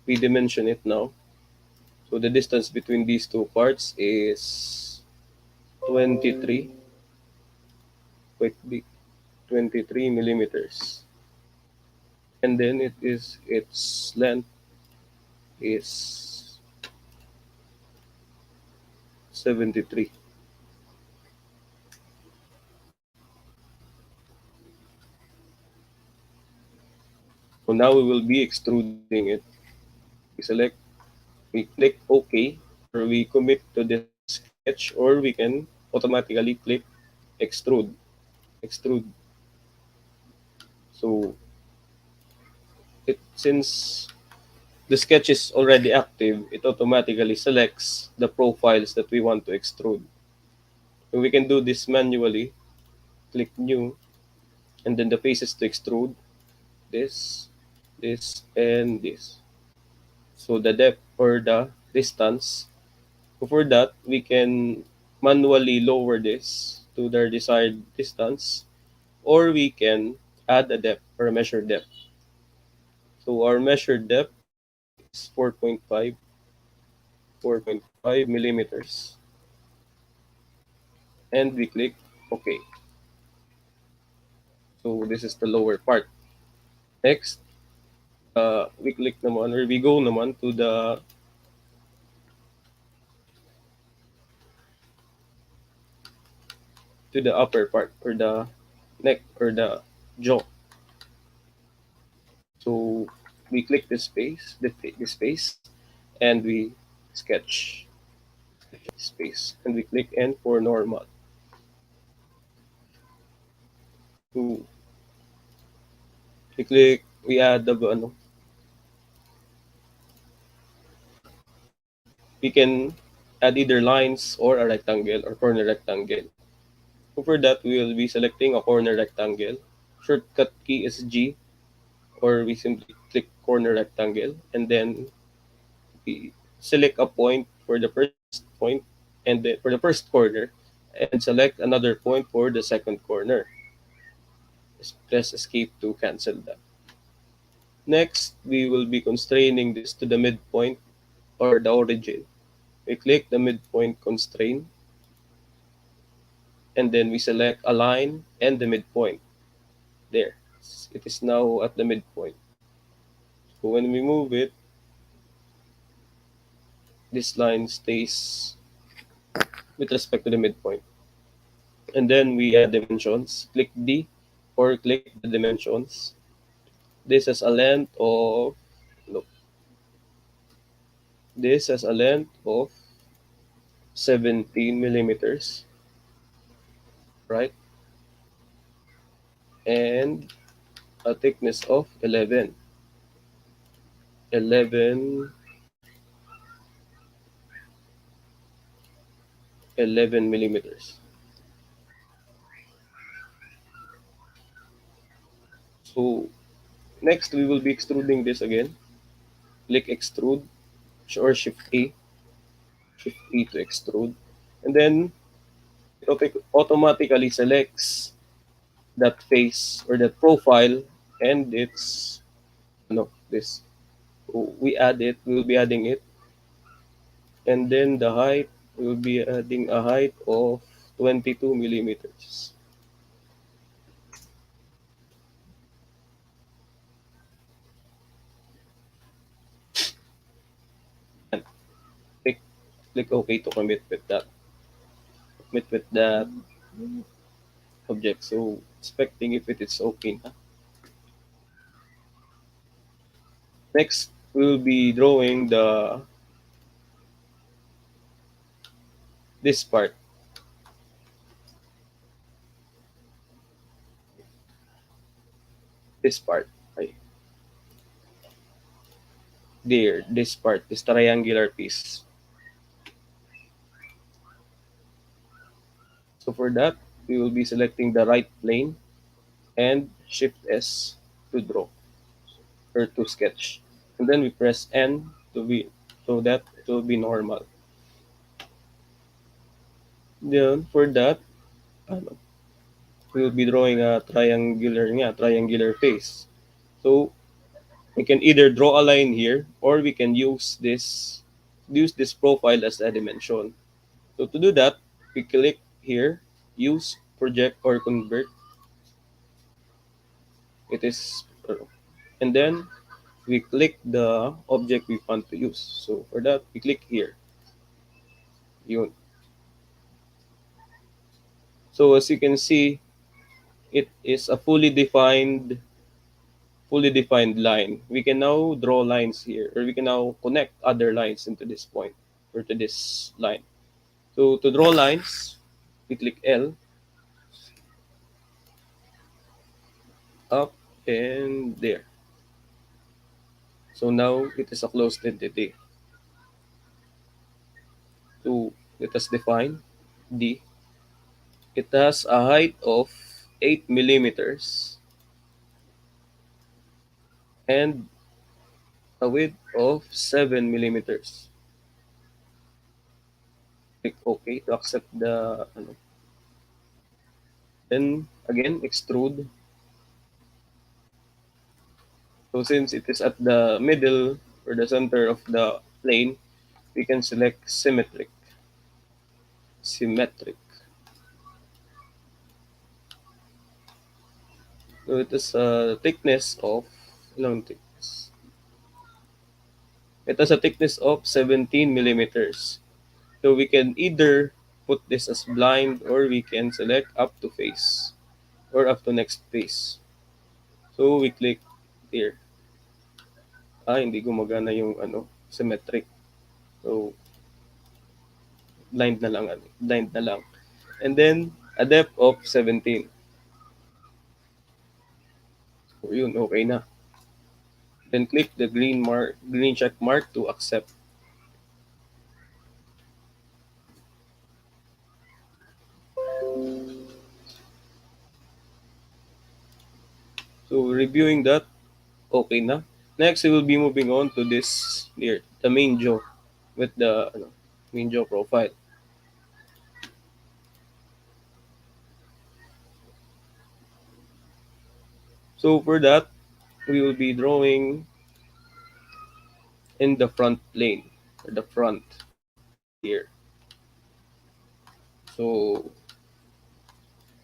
we dimension it now. So, the distance between these two parts is 23, quite big, 23 millimeters. And then its length is 73. So now we will be extruding it. We select, we click OK, or we commit to this sketch, or we can automatically click extrude. Extrude. So since the sketch is already active, it automatically selects the profiles that we want to extrude. So we can do this manually. Click new, and then the faces to extrude, this, this, and this. So the depth or the distance. So for that, we can manually lower this to their desired distance, or we can add a depth or a measured depth. So our measured depth is 4.5 millimeters, and we click OK. So this is the lower part. Next, we click naman, or we go naman to the upper part, or the neck, or the jaw. So we click this space, this space, and we sketch space, and we click N for normal. So we add the ano, we can add either lines or a rectangle or corner rectangle. So for that, we will be selecting a corner rectangle. Shortcut key is G, or we simply click corner rectangle, and then we select a point for the first point, and then for the first corner, and select another point for the second corner. Just press escape to cancel that. Next, we will be constraining this to the midpoint or the origin. We click the midpoint constraint, and then we select align and the midpoint. There, it is now at the midpoint. So when we move it, this line stays with respect to the midpoint. And then we add dimensions. Click D or click the dimensions. This has a length of, look, this has a length of 17 millimeters, right? And a thickness of 11, 11 millimeters. So next, we will be extruding this again. Click extrude or shift A to extrude. And then it automatically selects that face or that profile, and it's this. So we add it, we'll be adding it. And then the height, we'll be adding a height of 22 millimeters. And click, click OK to commit with that object. So inspecting if it is okay na. Next, we will be drawing this part. This part. Ay, there, this part, this triangular piece. So for that, we will be selecting the right plane and Shift S to draw or to sketch. And then we press N to be so that it will be normal. Then for that, ano, we will be drawing a triangular face. So we can either draw a line here, or we can use this profile as a dimension. So to do that, we click here, use project or convert. It is, and then we click the object we want to use. So for that, we click here. Yun. So as you can see, it is a fully defined line. We can now draw lines here, or we can now connect other lines into this point or to this line. So to draw lines, we click L, up, and there. So now it is a closed entity. So let us define D. It has a height of 8 millimeters and a width of 7 millimeters. Click OK to accept the ano. Then again, extrude. So since it is at the middle or the center of the plane, we can select symmetric. Symmetric. So it is a thickness of ilang thickness? It has a thickness of 17 millimeters. So we can either put this as blind or we can select up to face or up to next face. So we click here. Hindi gumagana yung ano, symmetric. So blind na lang, blind na lang. And then a depth of 17. So yun, okay na. Then click the green check mark to accept. So reviewing that, okay na. Next, we will be moving on to this here, the main jaw with the main jaw profile. So for that, we will be drawing in the front plane or the front here. So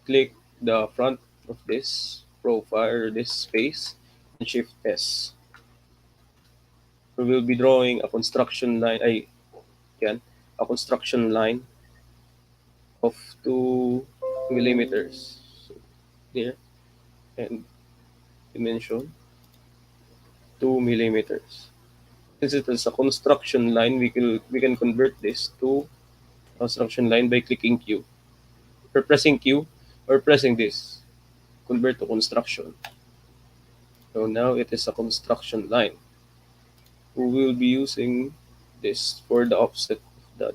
click the front of this profile or this space and shift S. We will be drawing a construction line, a construction line of 2 millimeters. So there, and dimension 2 millimeters. Since it is a construction line, we can convert this to construction line by clicking Q or pressing Q or pressing this. Convert to construction. So now it is a construction line. We will be using this for the offset of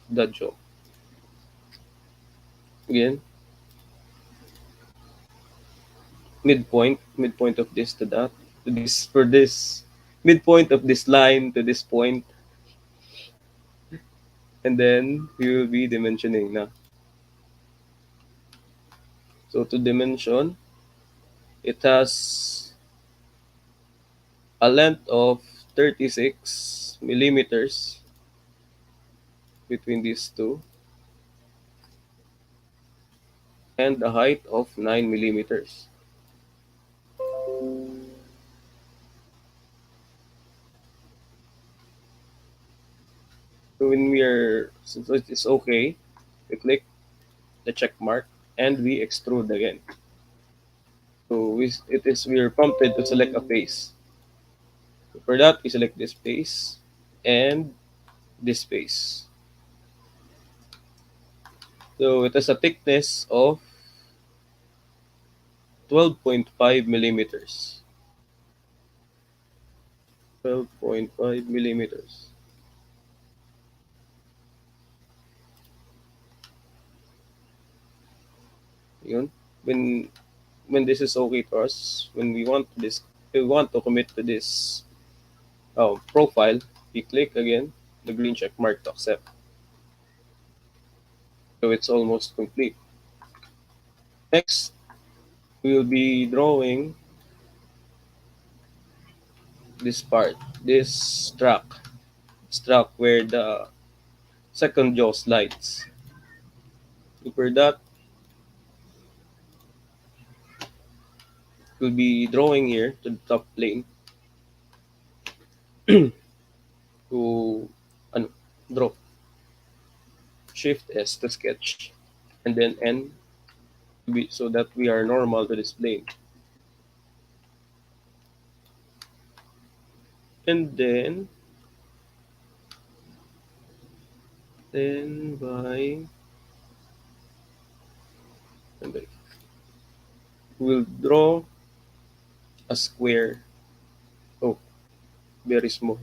the jaw. Again, midpoint of this to that, to this, for this, midpoint of this line to this point, and then we will be dimensioning na. So to dimension, it has a length of 36 millimeters between these two and a height of 9 millimeters. So when since it is okay, we click the check mark and we extrude again. So we are prompted to select a face. So for that, we select this face and this face. So it has a thickness of 12.5 millimeters. 12.5 millimeters. Yun. When this is okay to us, when we want to commit to this profile, we click again the green check mark to accept. So it's almost complete. Next, we will be drawing this part, this track where the second jaw slides. So for that, we'll be drawing here to the top plane to draw. Shift S to sketch, and then N so that we are normal to this plane. And then we'll draw a square. Oh, very small.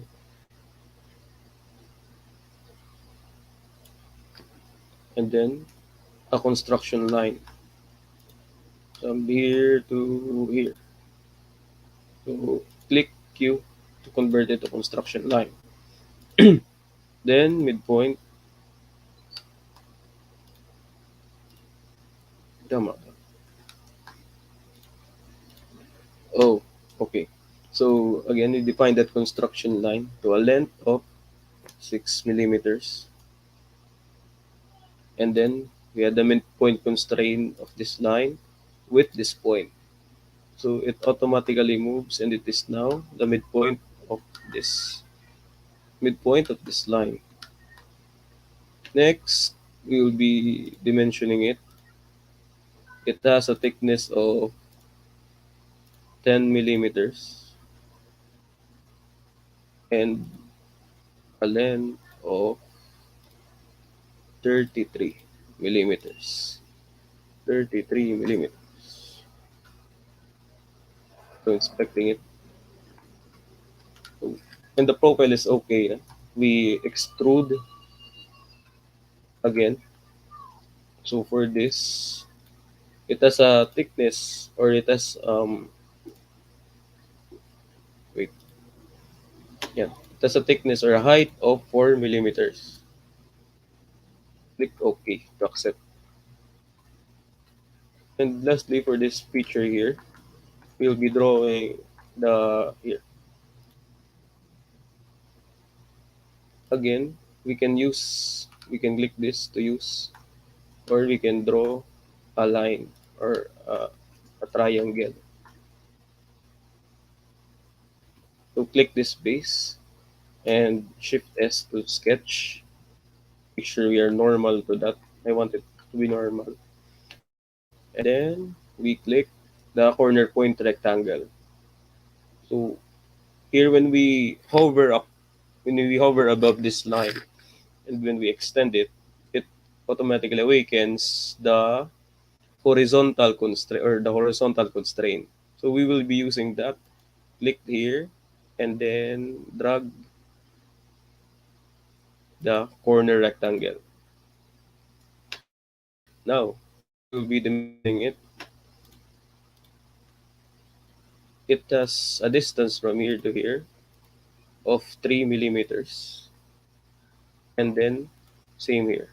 And then a construction line from here to here. So click Q to convert it to construction line. Then midpoint Tama. Oh, okay. So again, we define that construction line to a length of 6 millimeters, and then we had the midpoint constraint of this line with this point. So it automatically moves, and it is now the of this midpoint of this line. Next, we will be dimensioning it. It has a thickness of 10 millimeters and a length of 33 millimeters. 33 millimeters. So inspecting it. So, and the profile is okay. We extrude again. So for this, it has a thickness, or it has wait, yeah, it has a thickness or a height of 4 millimeters. Click OK to accept. And lastly, for this feature here, we'll be drawing the here. Again, we can click this to use, or we can draw a line or a triangle. So click this base and Shift S to sketch. Make sure we are normal to that. I want it to be normal. And then we click the corner point rectangle. So here when we hover above this line, and when we extend it, it automatically awakens the horizontal constraint, or the horizontal constraint. So we will be using that. Click here and then drag the corner rectangle. Now we will be dimensioning it. It has a distance from here to here of 3 millimeters. And then same here,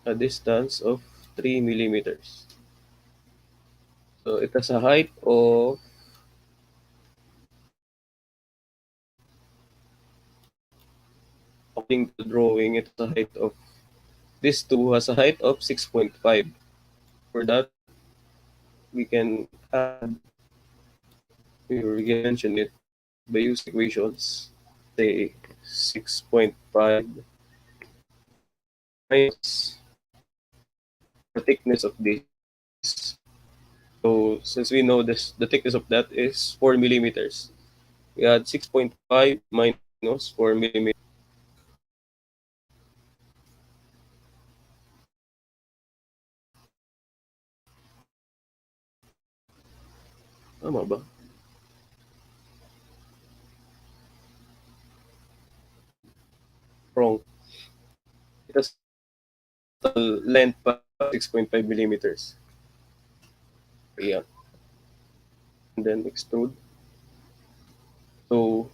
a distance of 3 millimeters. So it has a height of, according to the drawing, it has a height of, this two has a height of 6.5. For that, we can add, we can mention it by using equations. Say 6.5 minus the thickness of this. So since we know this, the thickness of that is 4 millimeters. We add 6.5 minus 4 millimeters. Tama ba? Wrong. It has total length pa 6.5 millimeters. Yeah. And then extrude. So,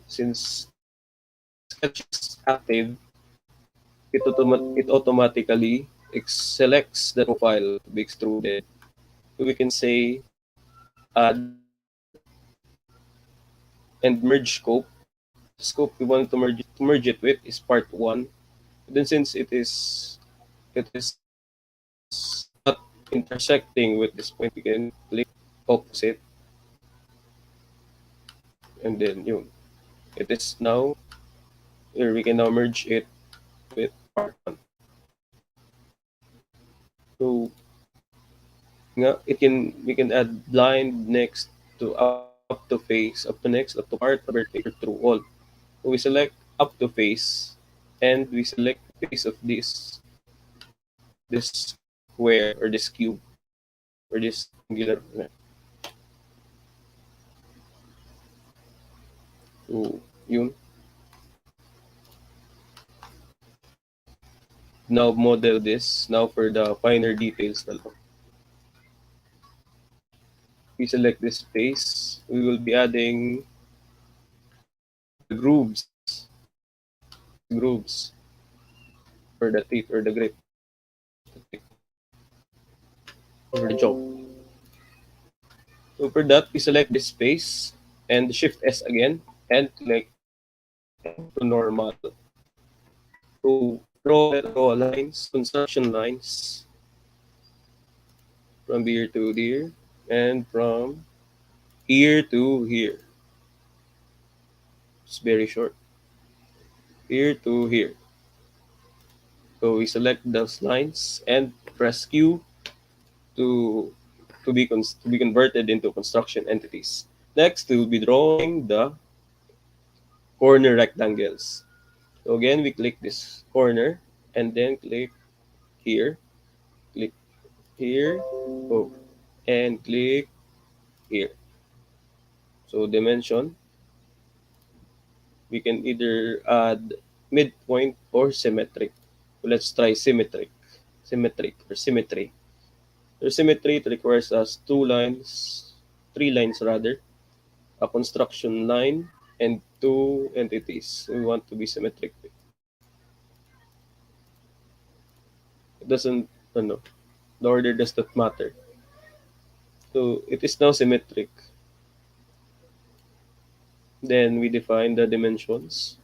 since sketch is active, it automatically selects the profile to be extruded. So we can say add and merge scope. The scope we want to merge it with is part 1. Then since it is not intersecting with this point, we can click opposite, and then yun. It is now, here we can now merge it with part 1. So nga, we can add blind next to up to face, up to next, up to part, vertex, through all. So we select up to face, and we select face of this square, or this cube, or this angular. So yun. Now model this. Now for the finer details na lang. We select this face. We will be adding the grooves for the teeth, or the grip. or the jaw. So for that, we select this space and Shift S again and click M to normal. So draw lines, construction lines from here to here and from here to here. It's very short. Here to here. So we select those lines and press Q to to be converted into construction entities. Next, we'll be drawing the corner rectangles. So again, we click this corner and then click here, oh, and click here. So dimension, we can either add midpoint or symmetric. So let's try symmetry. For symmetry, it requires us three lines rather, a construction line, and two entities we want to be symmetric with. It doesn't, no, the order does not matter. So it is now symmetric. Then we define the dimensions.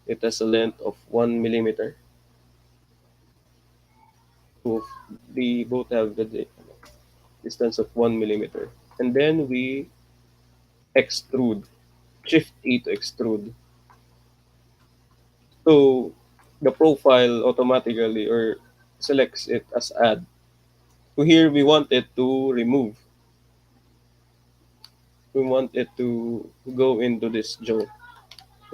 It has a length of 1 millimeter. So they both have the distance of 1 millimeter. And then we extrude, Shift E to extrude. So the profile automatically or selects it as add. So here we want it to remove. We want it to go into this jaw.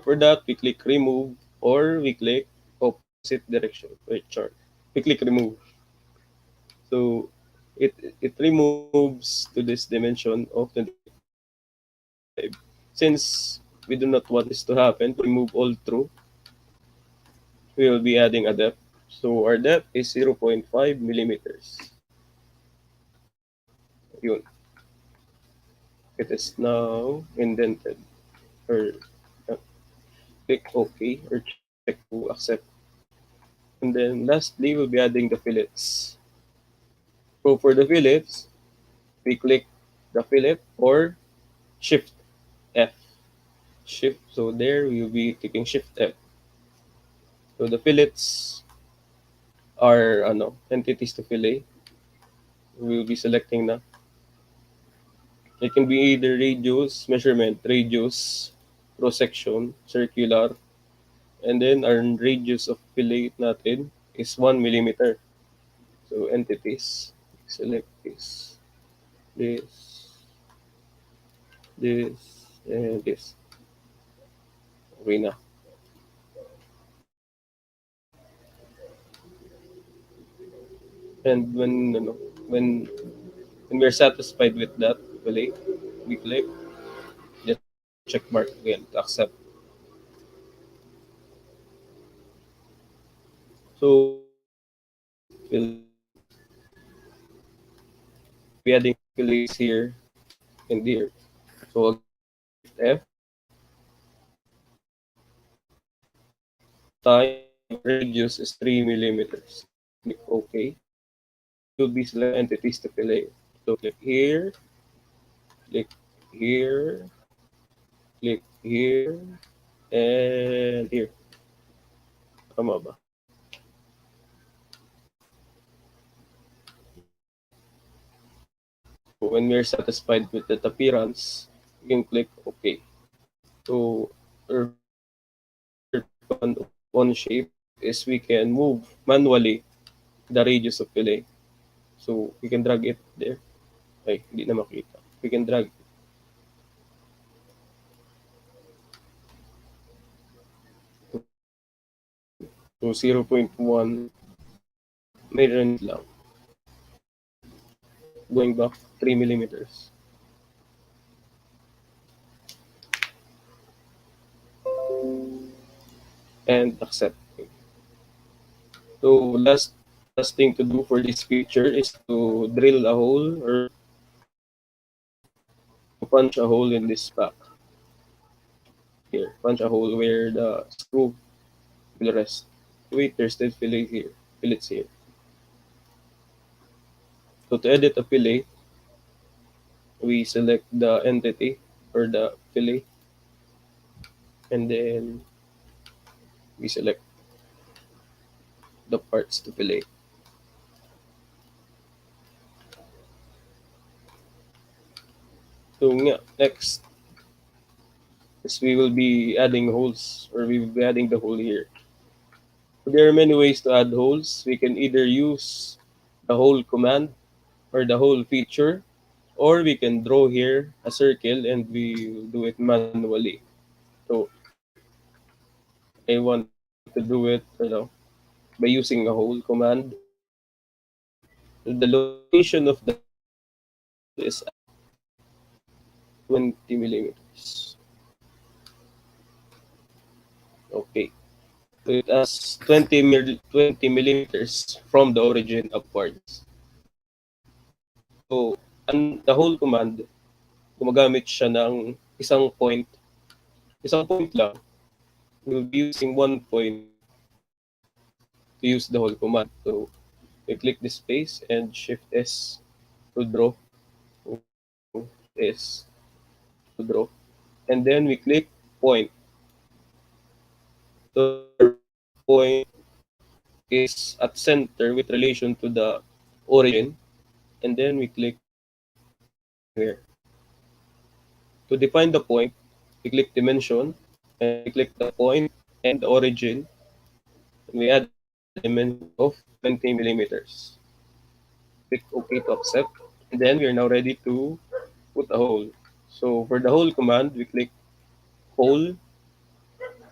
For that, we click remove or we click opposite direction. Wait, chart. We click remove. So it removes to this dimension of 25. Since we do not want this to happen, to remove all through, we will be adding a depth. So our depth is 0.5 millimeters. Yun. It is now indented. Or click OK or check to accept. And then lastly, we'll be adding the fillets. So for the fillets, we click the fillet or Shift F. Shift. So there we will be clicking Shift F. So the fillets are entities to fillet. We will be selecting na. It can be either radius, measurement, radius, cross section, circular, and then our radius of fillet natin is 1 millimeter. So entities, select this, and this. Okay na. And when when we're satisfied with that fillet, we click the check mark again to accept. So we'll be adding fillets here and here. So again, Shift F time radius is 3 millimeters. Click OK. You'll be select entities to fillet. So click here, click here, and here. Tama ba? So when we're satisfied with that appearance, you can click OK. So our third command of Onshape is we can move manually the radius of fillet. So we can drag it there. Ay, hindi na makita. We can drag to 0.1 may range lang. Going back 3 millimeters. And accept. So last thing to do for this feature is to drill a hole or to punch a hole in this back. Here, punch a hole where the screw will rest. Wait, there's still fillets here. So to edit a fillet, we select the entity or the fillet, and then we select the parts to fillet. So next is we will be adding holes, or we will be adding the hole here. So there are many ways to add holes. We can either use the hole command or the hole feature, or we can draw here a circle and we will do it manually. So I want to do it, by using a hole command. The location of the hole is at 20 millimeters. Okay. So it has 20 millimeters from the origin upwards. So the whole command, gumagamit siya ng isang point lang. We'll be using 1 point to use the whole command. So we click the space and Shift S to draw. S to draw. And then we click point. So our point is at center with relation to the origin. And then we click anywhere. To define the point, we click dimension, and we click the point and the origin, and we add a dimension of 20 millimeters. Click OK to accept, and then we are now ready to put a hole. So for the hole command, we click hole,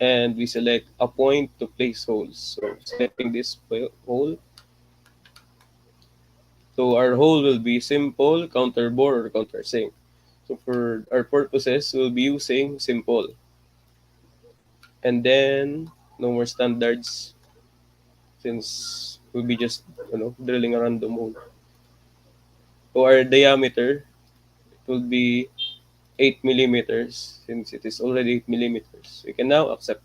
and we select a point to place holes. So selecting this hole. So our hole will be simple, counter bore, or counter sink. So for our purposes, we'll be using simple. And then no more standards, since we'll be just drilling a random hole. So our diameter, it will be 8 millimeters, since it is already 8 millimeters. We can now accept.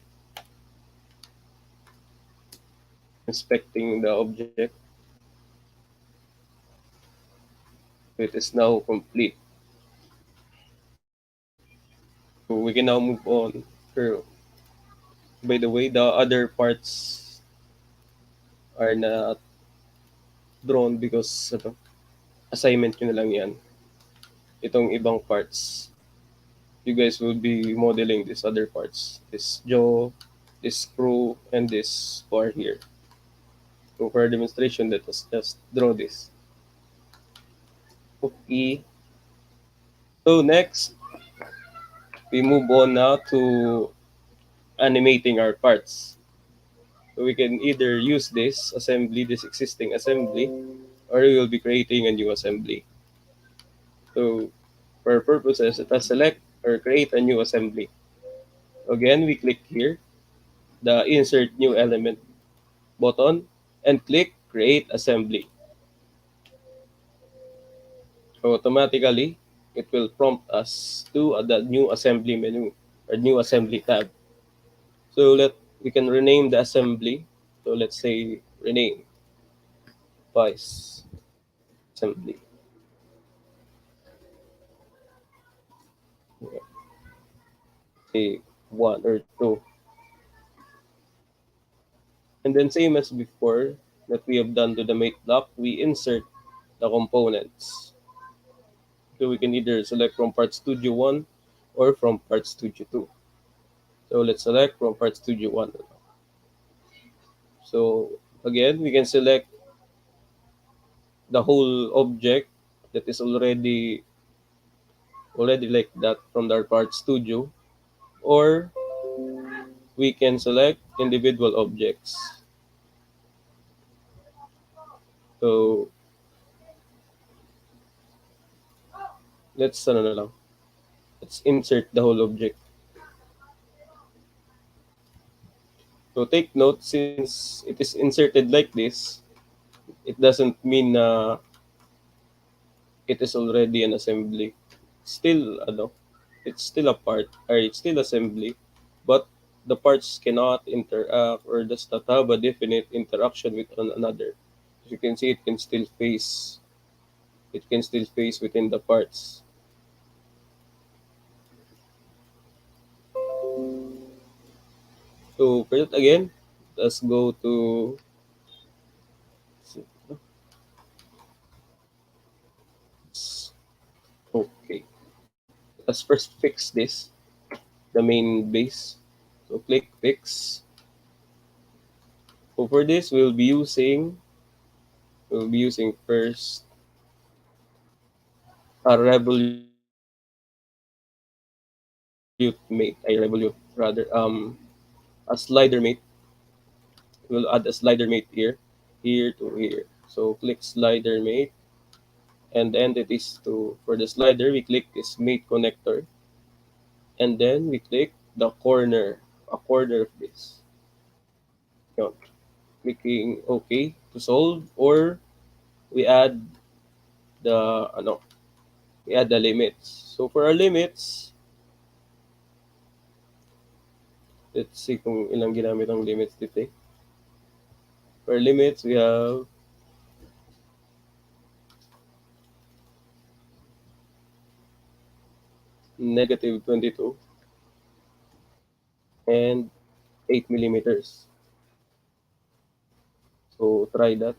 Inspecting the object, it is now complete. So we can now move on. Pero, by the way, the other parts are not drawn because assignment nyo na lang yan. Itong ibang parts, you guys will be modeling these other parts. This jaw, this screw, and this bar here. So for demonstration, let us just draw this. Okay. So next, we move on now to animating our parts. So we can either use this assembly, this existing assembly, or we will be creating a new assembly. So for purposes, let us select or create a new assembly. Again, we click here, the insert new element button, and click create assembly. So automatically, it will prompt us to the new assembly menu or new assembly tab. So we can rename the assembly. So let's say rename vice assembly. Say 1 or 2. And then same as before that we have done to the mate block, we insert the components. So we can either select from Part Studio 1 or from Part Studio 2. So let's select from Part Studio 1. So again, we can select the whole object that is already like that from our Part Studio, or we can select individual objects. So let's insert the whole object. So take note, since it is inserted like this, it doesn't mean it is already an assembly. Still, it's still a part, or it's still assembly, but the parts cannot interact or does not have a definite interaction with one another. As you can see, it can still face it can still face within the parts. So for that again, let's go to okay. Let's first fix this, the main base. So click fix. So for this, we'll be using first a revolute mate, a revolute rather, a slider mate. We'll add a slider mate here to here. So click slider mate, and the entities to for the slider, we click this mate connector, and then we click the corner, a corner of this. Yun. Clicking OK to solve, or we add the ano, we add the limits. So for our limits, let's see kung ilang ginamit ang limits dito. For limits, we have -22 and 8 millimeters. So try that.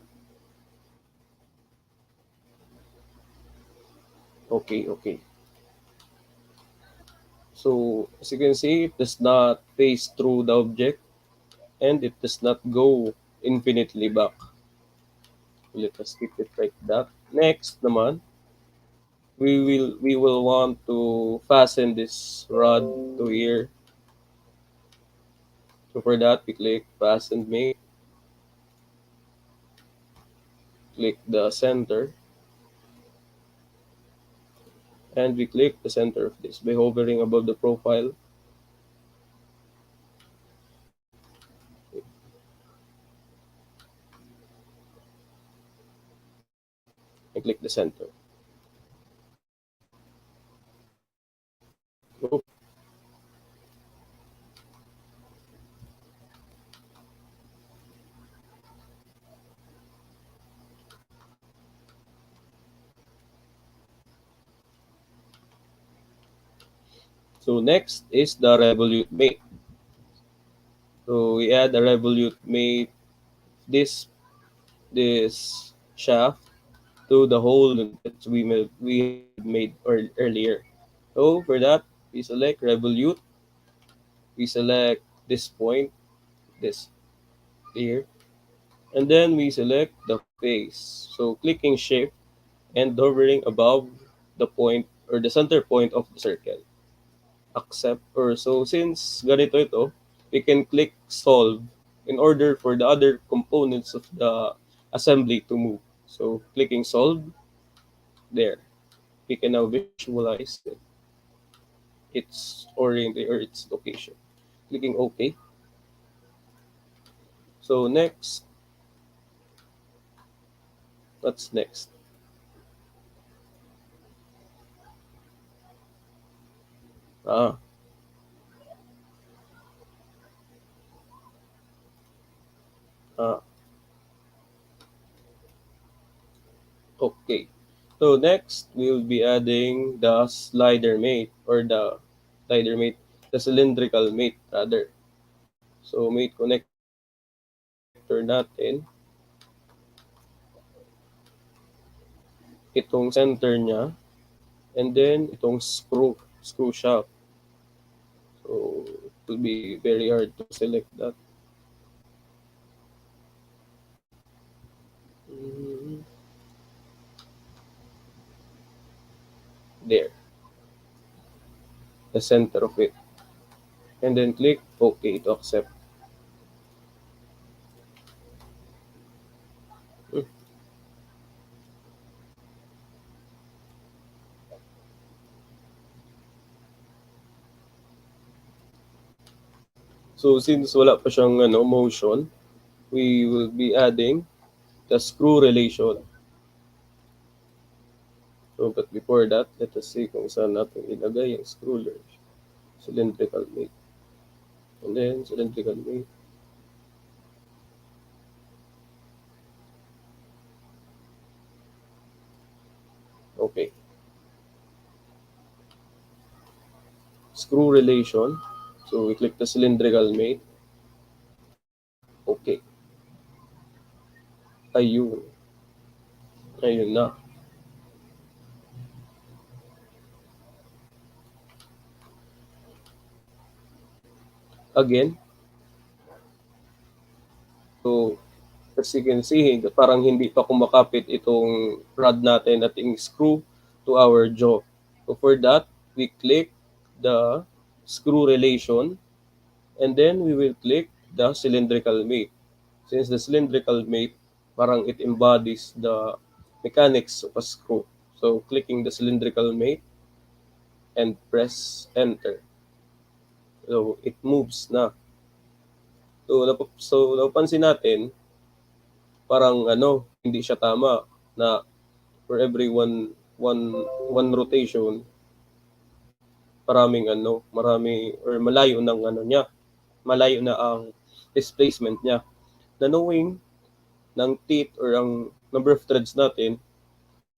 Okay, okay. So as you can see, it does not face through the object, and it does not go infinitely back. Let us keep it like that. Next naman, we will want to fasten this rod to here. So for that, we click fasten mate, click the center, and we click the center of this by hovering above the profile. And click the center. Oh, so next is the revolute mate. So we add a revolute mate, this shaft to the hole that we had made earlier. So for that, we select revolute, we select this point, this here, and then we select the face. So clicking shift and hovering above the point or the center point of the circle. Accept, or so since ganito ito, we can click solve in order for the other components of the assembly to move. So clicking solve, there. We can now visualize its orientation or its location. Clicking OK. So next, what's next? Ah, ah, okay. So next, we'll be adding the slider mate or the slider mate, the cylindrical mate rather. So mate connector natin, itong center niya, and then itong screw shaft. So it will be very hard to select that. Mm, there, the center of it, and then click OK to accept. Mm. So since wala pa siyang motion, we will be adding the screw relation. So but before that, let us see kung saan natin ilagay yung screw cylindrical mate. And then cylindrical mate. screw relation. So we click the cylindrical mate. Okay. Ayun. Ayun na. Again. So, as you can see, parang hindi pa kumakapit itong rod natin at screw to our jaw. So for that, we click the screw relation and then we will click the cylindrical mate. Since the cylindrical mate, parang it embodies the mechanics of a screw. So clicking the cylindrical mate and press enter. So it moves na. So napansin natin, parang hindi siya tama na for every one rotation, marami or malayo ng niya, malayo na ang displacement niya. Na knowing ng teeth or ang number of threads natin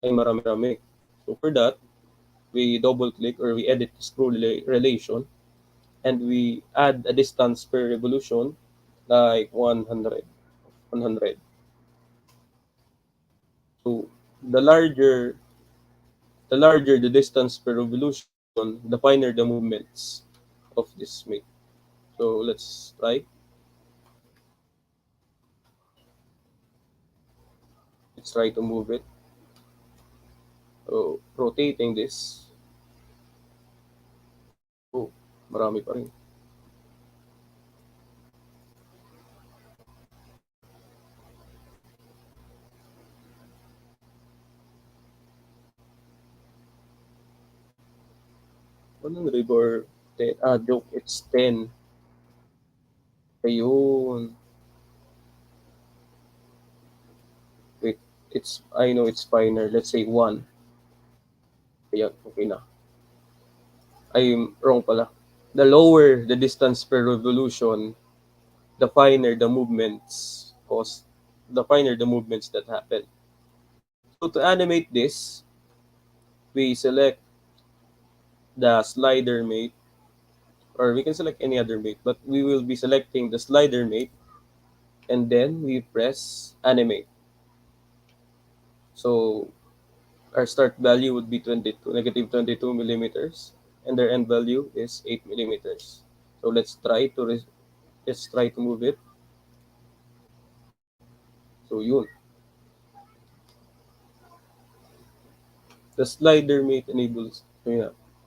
ay marami-rami. So for that, we double click or we edit the screw relation and we add a distance per revolution like 100. So the larger the distance per revolution, the finer the movements of this mate. So let's try. Let's try to move it. So rotating this. Oh, marami pa rin. Anong rigor? Joke, it's 10. Ayun. Wait, I know it's finer. Let's say 1. Ayan, okay na. I'm wrong pala. The lower the distance per revolution, the finer the movements that happen. So to animate this, we select the slider mate, or we can select any other mate, but we will be selecting the slider mate, and then we press animate. So our start value would be negative 22 millimeters, and their end value is 8 millimeters. So let's try to move it. So yun. The slider mate enables,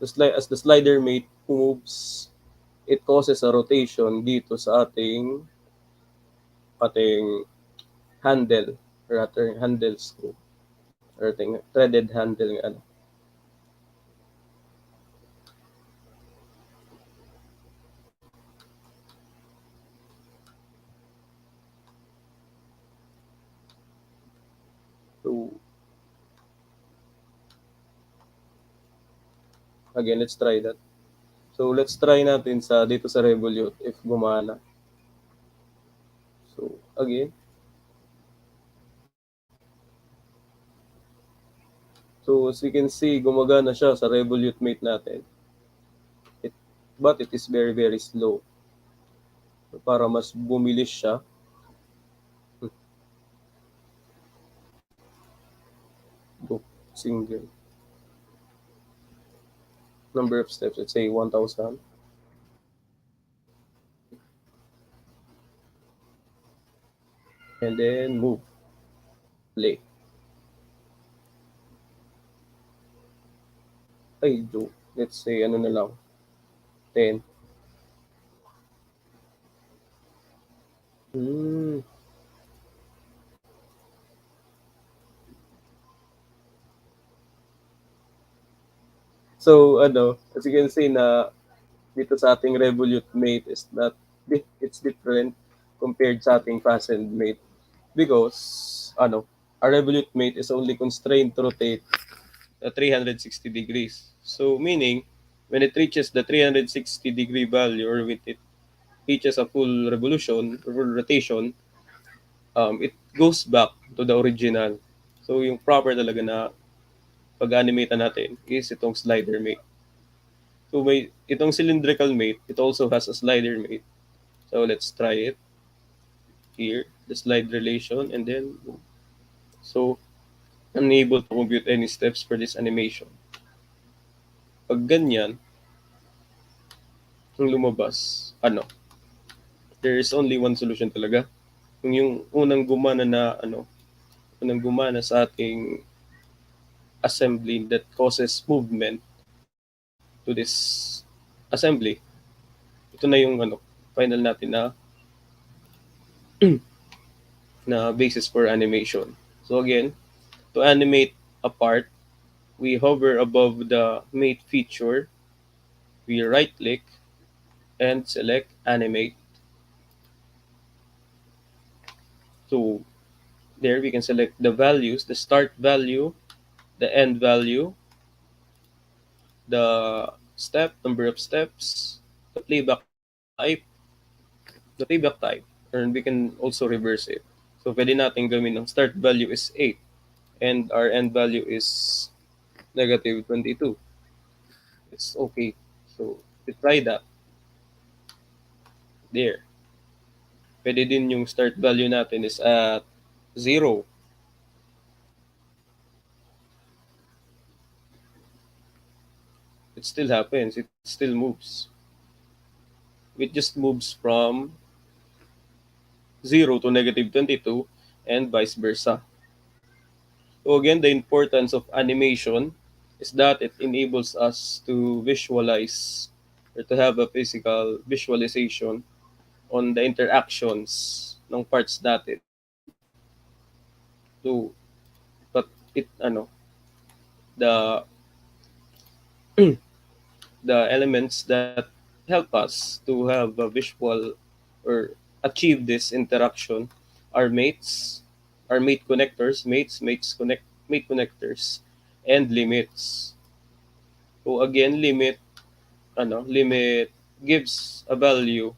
as the slider mate moves, it causes a rotation dito sa ating handle, or ating handle screw, or ating threaded handle ng So again, let's try that. So let's try natin dito sa revolute if gumana. So again, so as you can see, gumagana siya sa revolute mate natin. But it is very, very slow. So, para mas bumilis siya, book single. Number of steps, let's say 1,000. And then move. Play. Ay, joke. Let's say, na lang. 10. So, as you can see na dito sa ating revolute mate is that it's different compared sa ating fastened mate because our revolute mate is only constrained to rotate 360 degrees. So meaning when it reaches the 360 degree value, or when it reaches a full revolution or full rotation, it goes back to the original. So yung proper talaga na pag-animate natin is itong slider mate. So may itong cylindrical mate, it also has a slider mate. So let's try it here, the slide relation, and then so unable to compute any steps for this animation. Pag ganyan, yung lumabas, there is only one solution talaga. Yung unang gumana na unang gumana sa ating assembly that causes movement to this assembly, ito na yung final natin na basis for animation. So again, to animate a part, we hover above the mate feature, we right click and select animate. So there we can select the values, the start value, the end value, the number of steps, the playback type, and we can also reverse it. So pwede natin gawin ng start value is 8 and our end value is negative 22. It's okay. So we try that. There. Pwede din yung start value natin is at 0. It still happens. It still moves. It just moves from 0 to negative 22 and vice versa. So again, the importance of animation is that it enables us to visualize or to have a physical visualization on the interactions ng parts natin. So, but the the elements that help us to have a visual or achieve this interaction are mate connectors, mate connectors, and limits. So again, limit gives a value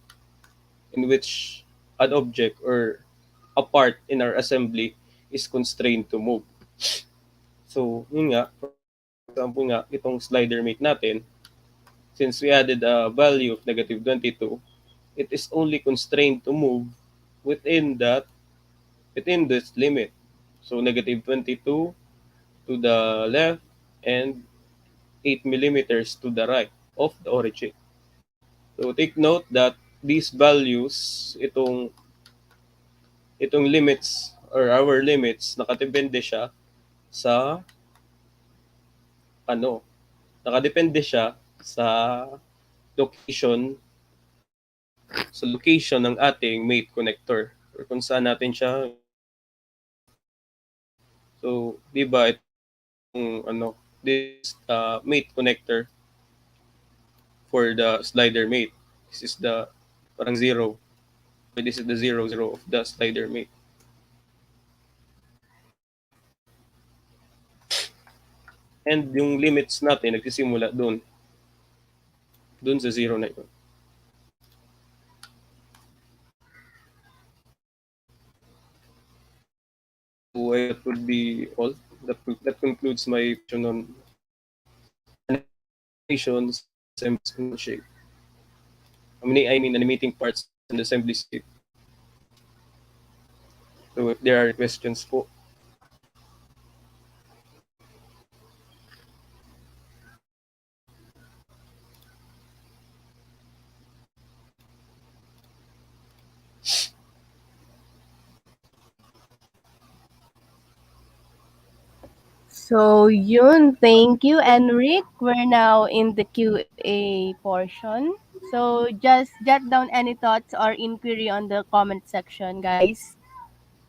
in which an object or a part in our assembly is constrained to move. So, yun nga, for example nga, itong slider mate natin, since we added a value of negative 22, it is only constrained to move within within this limit. So negative 22 to the left and 8 millimeters to the right of the origin. So take note that these values, itong limits or our limits, nakadepende siya sa ano, nakadepende siya sa location location ng ating mate connector or kung saan natin siya. So, di ba itong this mate connector for the slider mate. This is the parang zero. This is the 0, 0 of the slider mate. And yung limits natin nagsisimula doon sa zero na yun. So that would be all. That concludes my question on animations, assemblies, and Onshape. I mean animating parts and assemblies. So if there are questions po. So yun, thank you, Enric. We're now in the QA portion. So just jot down any thoughts or inquiry on the comment section, guys.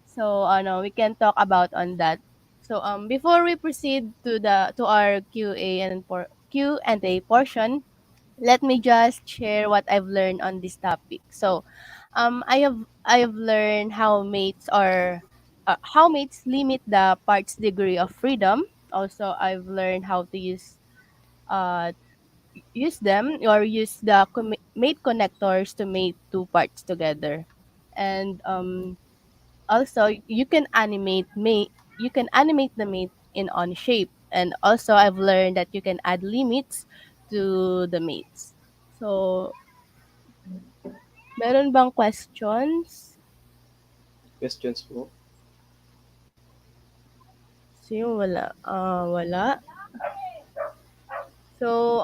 So we can talk about on that. So before we proceed to our Q&A portion, let me just share what I've learned on this topic. So I have learned how mates limit the part's degree of freedom. Also, I've learned how to uh use them or use the mate connectors to mate two parts together. And also you can animate the mate in Onshape. And also I've learned that you can add limits to the mates. So, meron bang questions? Questions po? Sino wala? Wala. So,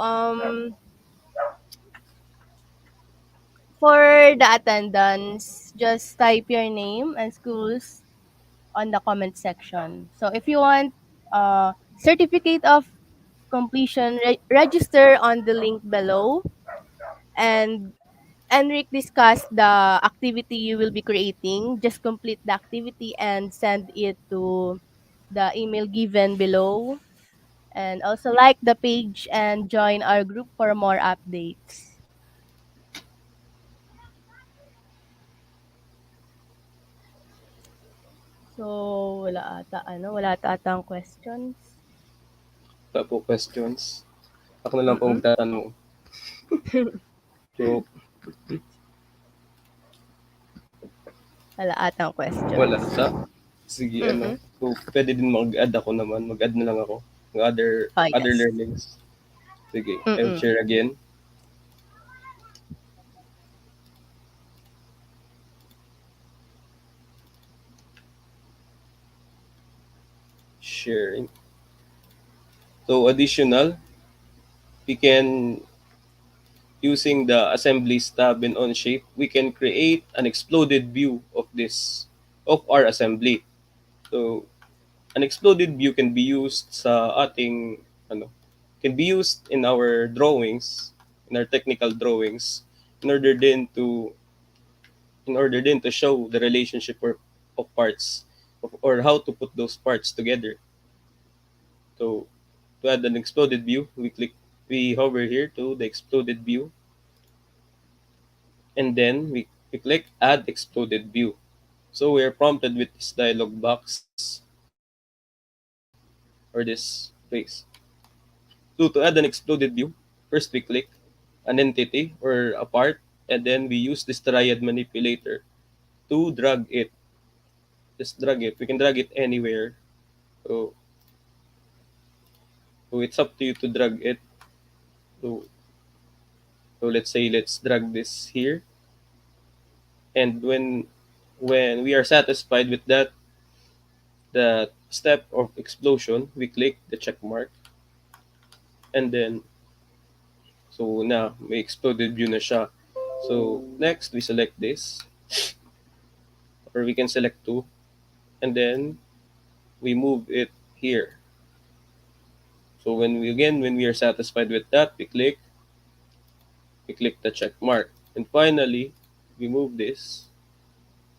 for the attendance, just type your name and schools on the comment section. So, if you want certificate of completion, register on the link below. And Enric discussed the activity you will be creating. Just complete the activity and send it to the email given below. And also like the page and join our group for more updates. So, wala ata ang questions. Wala po questions. Ako na lang po Mm-mm. magtatanong. So, Wala atang wala questions. sa. Sige, ano. Mm-mm. So, pwede din mag-add ako naman. Mag-add na lang ako ng Oh, other yes. learnings. Sige, I'll Mm-mm. share again. Sharing. So, additional, we can, using the Assemblies tab in Onshape, we can create an exploded view of our assembly. So, an exploded view can be used sa ating, can be used in our drawings, in our technical drawings, in order then to show the relationship of parts, or how to put those parts together. So, to add an exploded view, we hover here to the exploded view, and then we click add exploded view. So we are prompted with this dialog box, or this phrase. So to add an exploded view, first we click an entity or a part, and then we use this triad manipulator to drag it. Just drag it. We can drag it anywhere. So, it's up to you to drag it. So, let's say let's drag this here, and when we are satisfied with that step of explosion, we click the check mark, and then so now may exploded view na siya. So next we select this, or we can select two, and then we move it here. So when we are satisfied with that, we click the check mark, and finally we move this,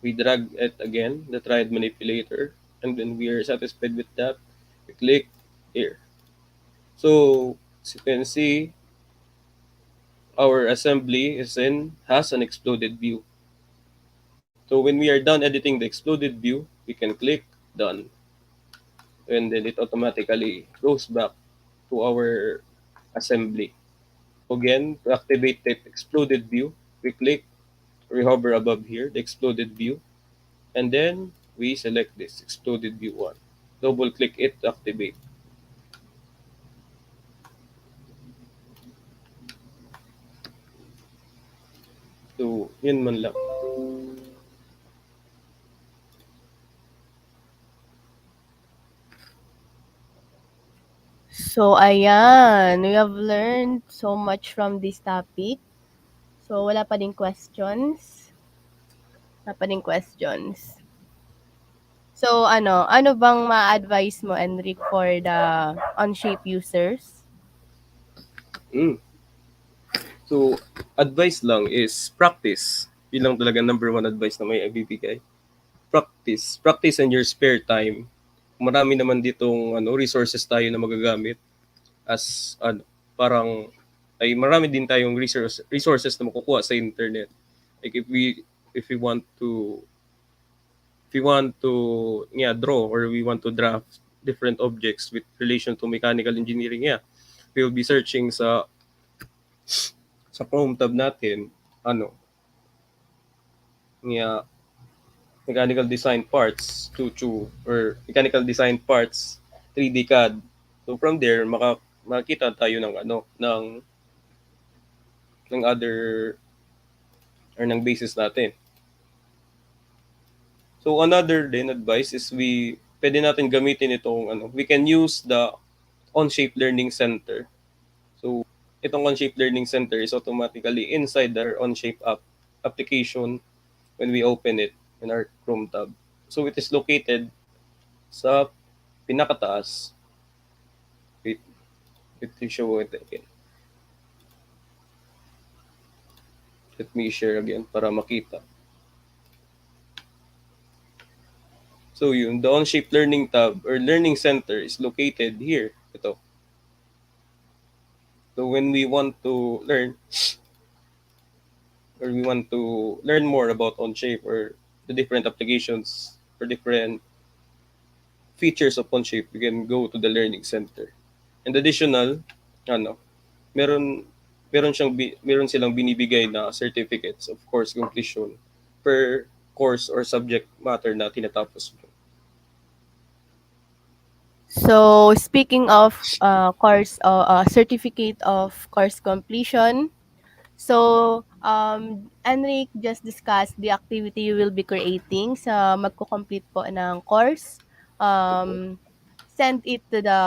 we drag it again, the triad manipulator, and when we are satisfied with that, we click here. So as you can see, our assembly has an exploded view. So when we are done editing the exploded view, we can click done, and then it automatically goes back to our assembly. Again, to activate the exploded view, we hover above here, the exploded view, and then we select this exploded view one. Double click it to activate. So, yun man lang. So, ayan. We have learned so much from this topic. So, wala pa ding questions. Wala pa ding questions. So, ano bang ma-advise mo, Enric, for the Onshape users? So, advice lang is practice. Yun lang talaga number one advice na may ibibigay. Practice. Practice in your spare time. Marami naman ditong resources tayo na magagamit as parang ay marami din tayong resources na makukuha sa internet. Like if we want to draw, or we want to draft different objects with relation to mechanical engineering, we will be searching sa Chrome tab natin mechanical design parts or mechanical design parts 3D CAD. So from there makakita tayo ng ng other or ng basis natin. So another din advice is pwede natin gamitin itong we can use the Onshape Learning Center. So itong Onshape Learning Center is automatically inside our Onshape application when we open it in our Chrome tab. So it is located sa pinakataas. Wait, let me show it again. Let me share again para makita. So yun, the Onshape Learning tab or Learning Center is located here. Ito. So when we want to learn or we want to learn more about Onshape or the different applications or different features of Onshape, you can go to the Learning Center. And additional, meron meron silang binibigay na certificates of course completion per course or subject matter na tinatapos mo. So, speaking of certificate of course completion, so Enric just discussed the activity you will be creating sa magko-complete po ng course. Send it to the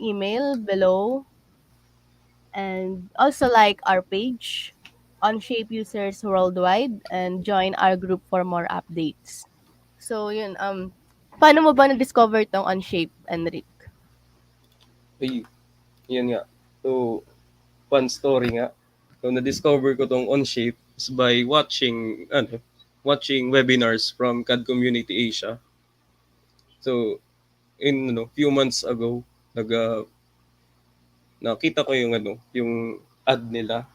email below, and also like our page Onshape users worldwide, and join our group for more updates. So yun, paano mo ba na-discover tong Onshape, Enric? Ay, yan nga. So, fun story nga. So, na-discover ko tong Onshape is by watching webinars from CAD Community Asia. So, in few months ago, nakita ko yung ad nila,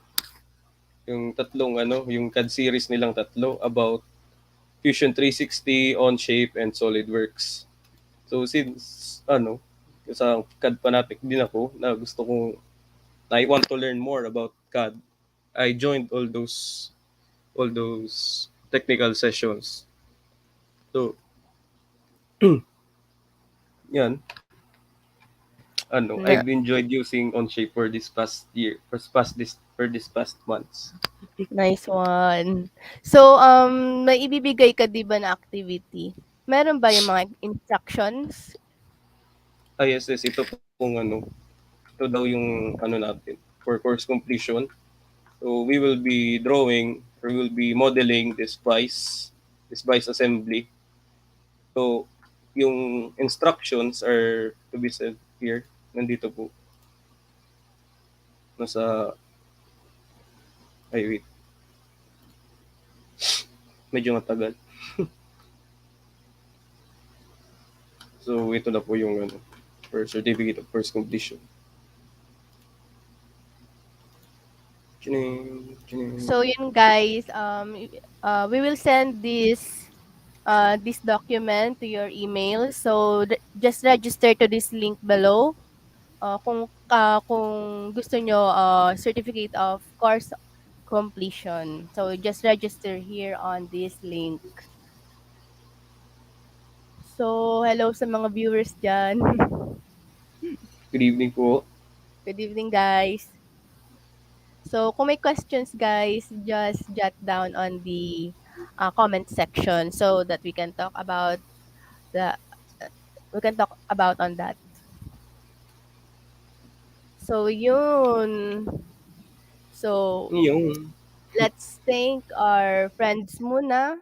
yung tatlong yung CAD series nilang tatlo about Fusion 360, Onshape, and SolidWorks. So since sa CAD fanatic din ako, na gusto kong I want to learn more about CAD, I joined all those technical sessions. So yan. I've enjoyed using Onshape for this past months. Nice one. So, may ibibigay ka 'di ba na activity? Meron ba yung mga instructions? Yes, ito pong ito daw yung natin for course completion. So we will be modeling this vice assembly. So yung instructions are to be said here. Nandito po. Wait. Medyo matagal. So ito na po yung for certificate of course completion. So yun guys, we will send this document to your email. So just register to this link below. Kung gusto nyo certificate of course completion. So just register here on this link. So hello sa mga viewers dyan. Good evening po. Good evening guys. So kung may questions guys, just jot down on the comment section so that we can talk about on that. So yun. So let's thank our friends muna.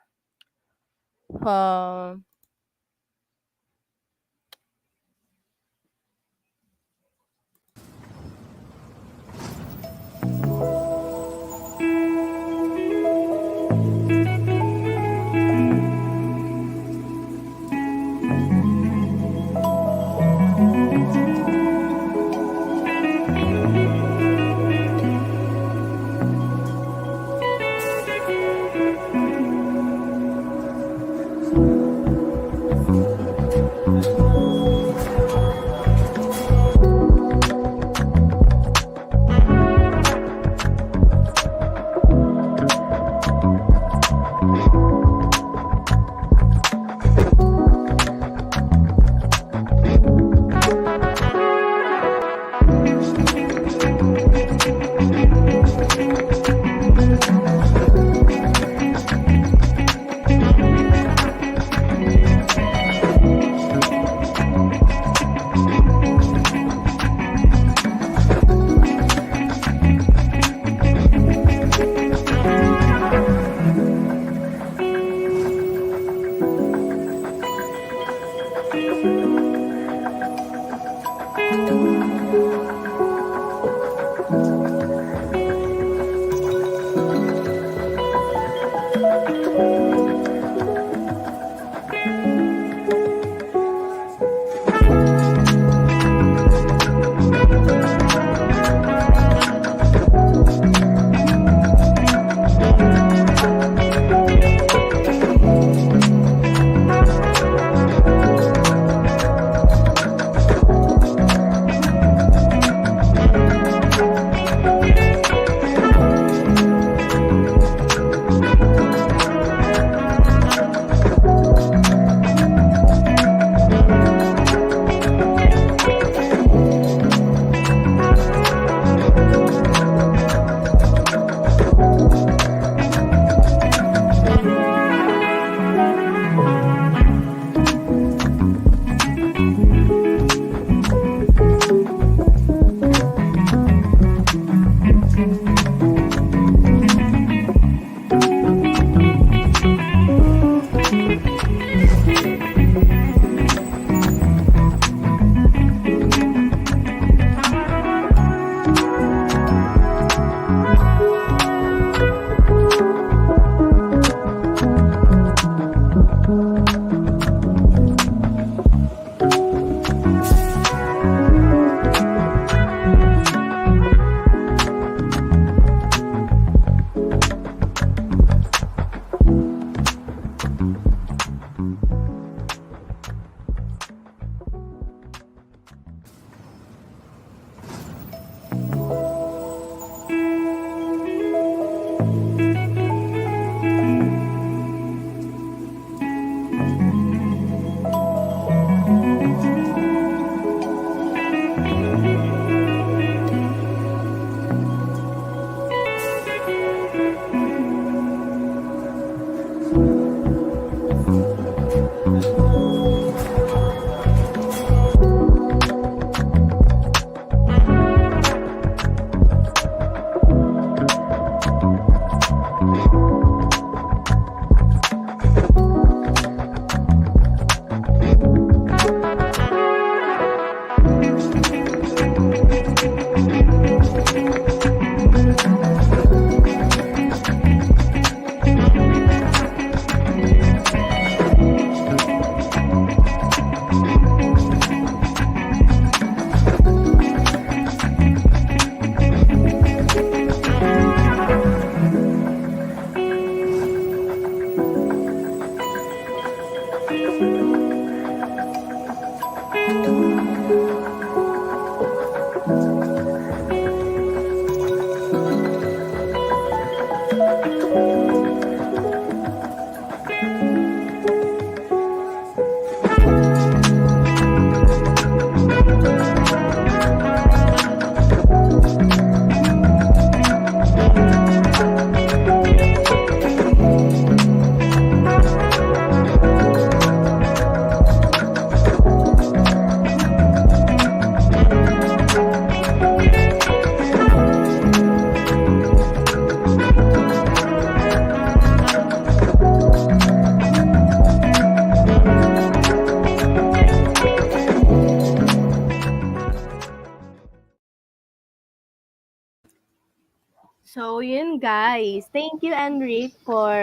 So yun guys, thank you Enric for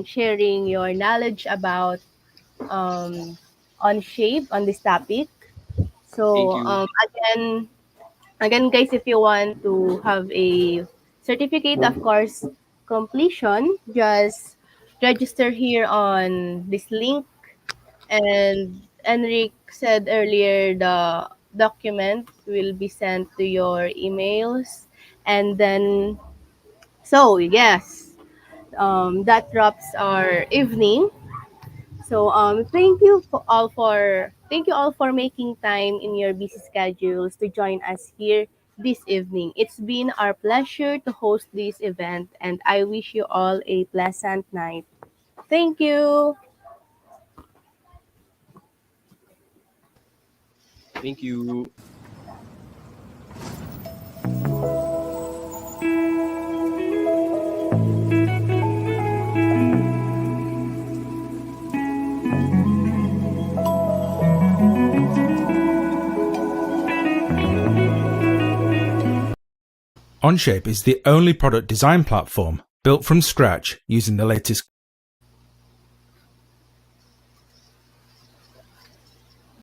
sharing your knowledge about um, Onshape on this topic. Thank So you. again guys, if you want to have a certificate of course completion, just register here on this link. And Enric said earlier the document will be sent to your emails. And then, so yes, that wraps our evening. So thank you all for making time in your busy schedules to join us here this evening. It's been our pleasure to host this event, and I wish you all a pleasant night. Thank you. Thank you. Onshape is the only product design platform built from scratch using the latest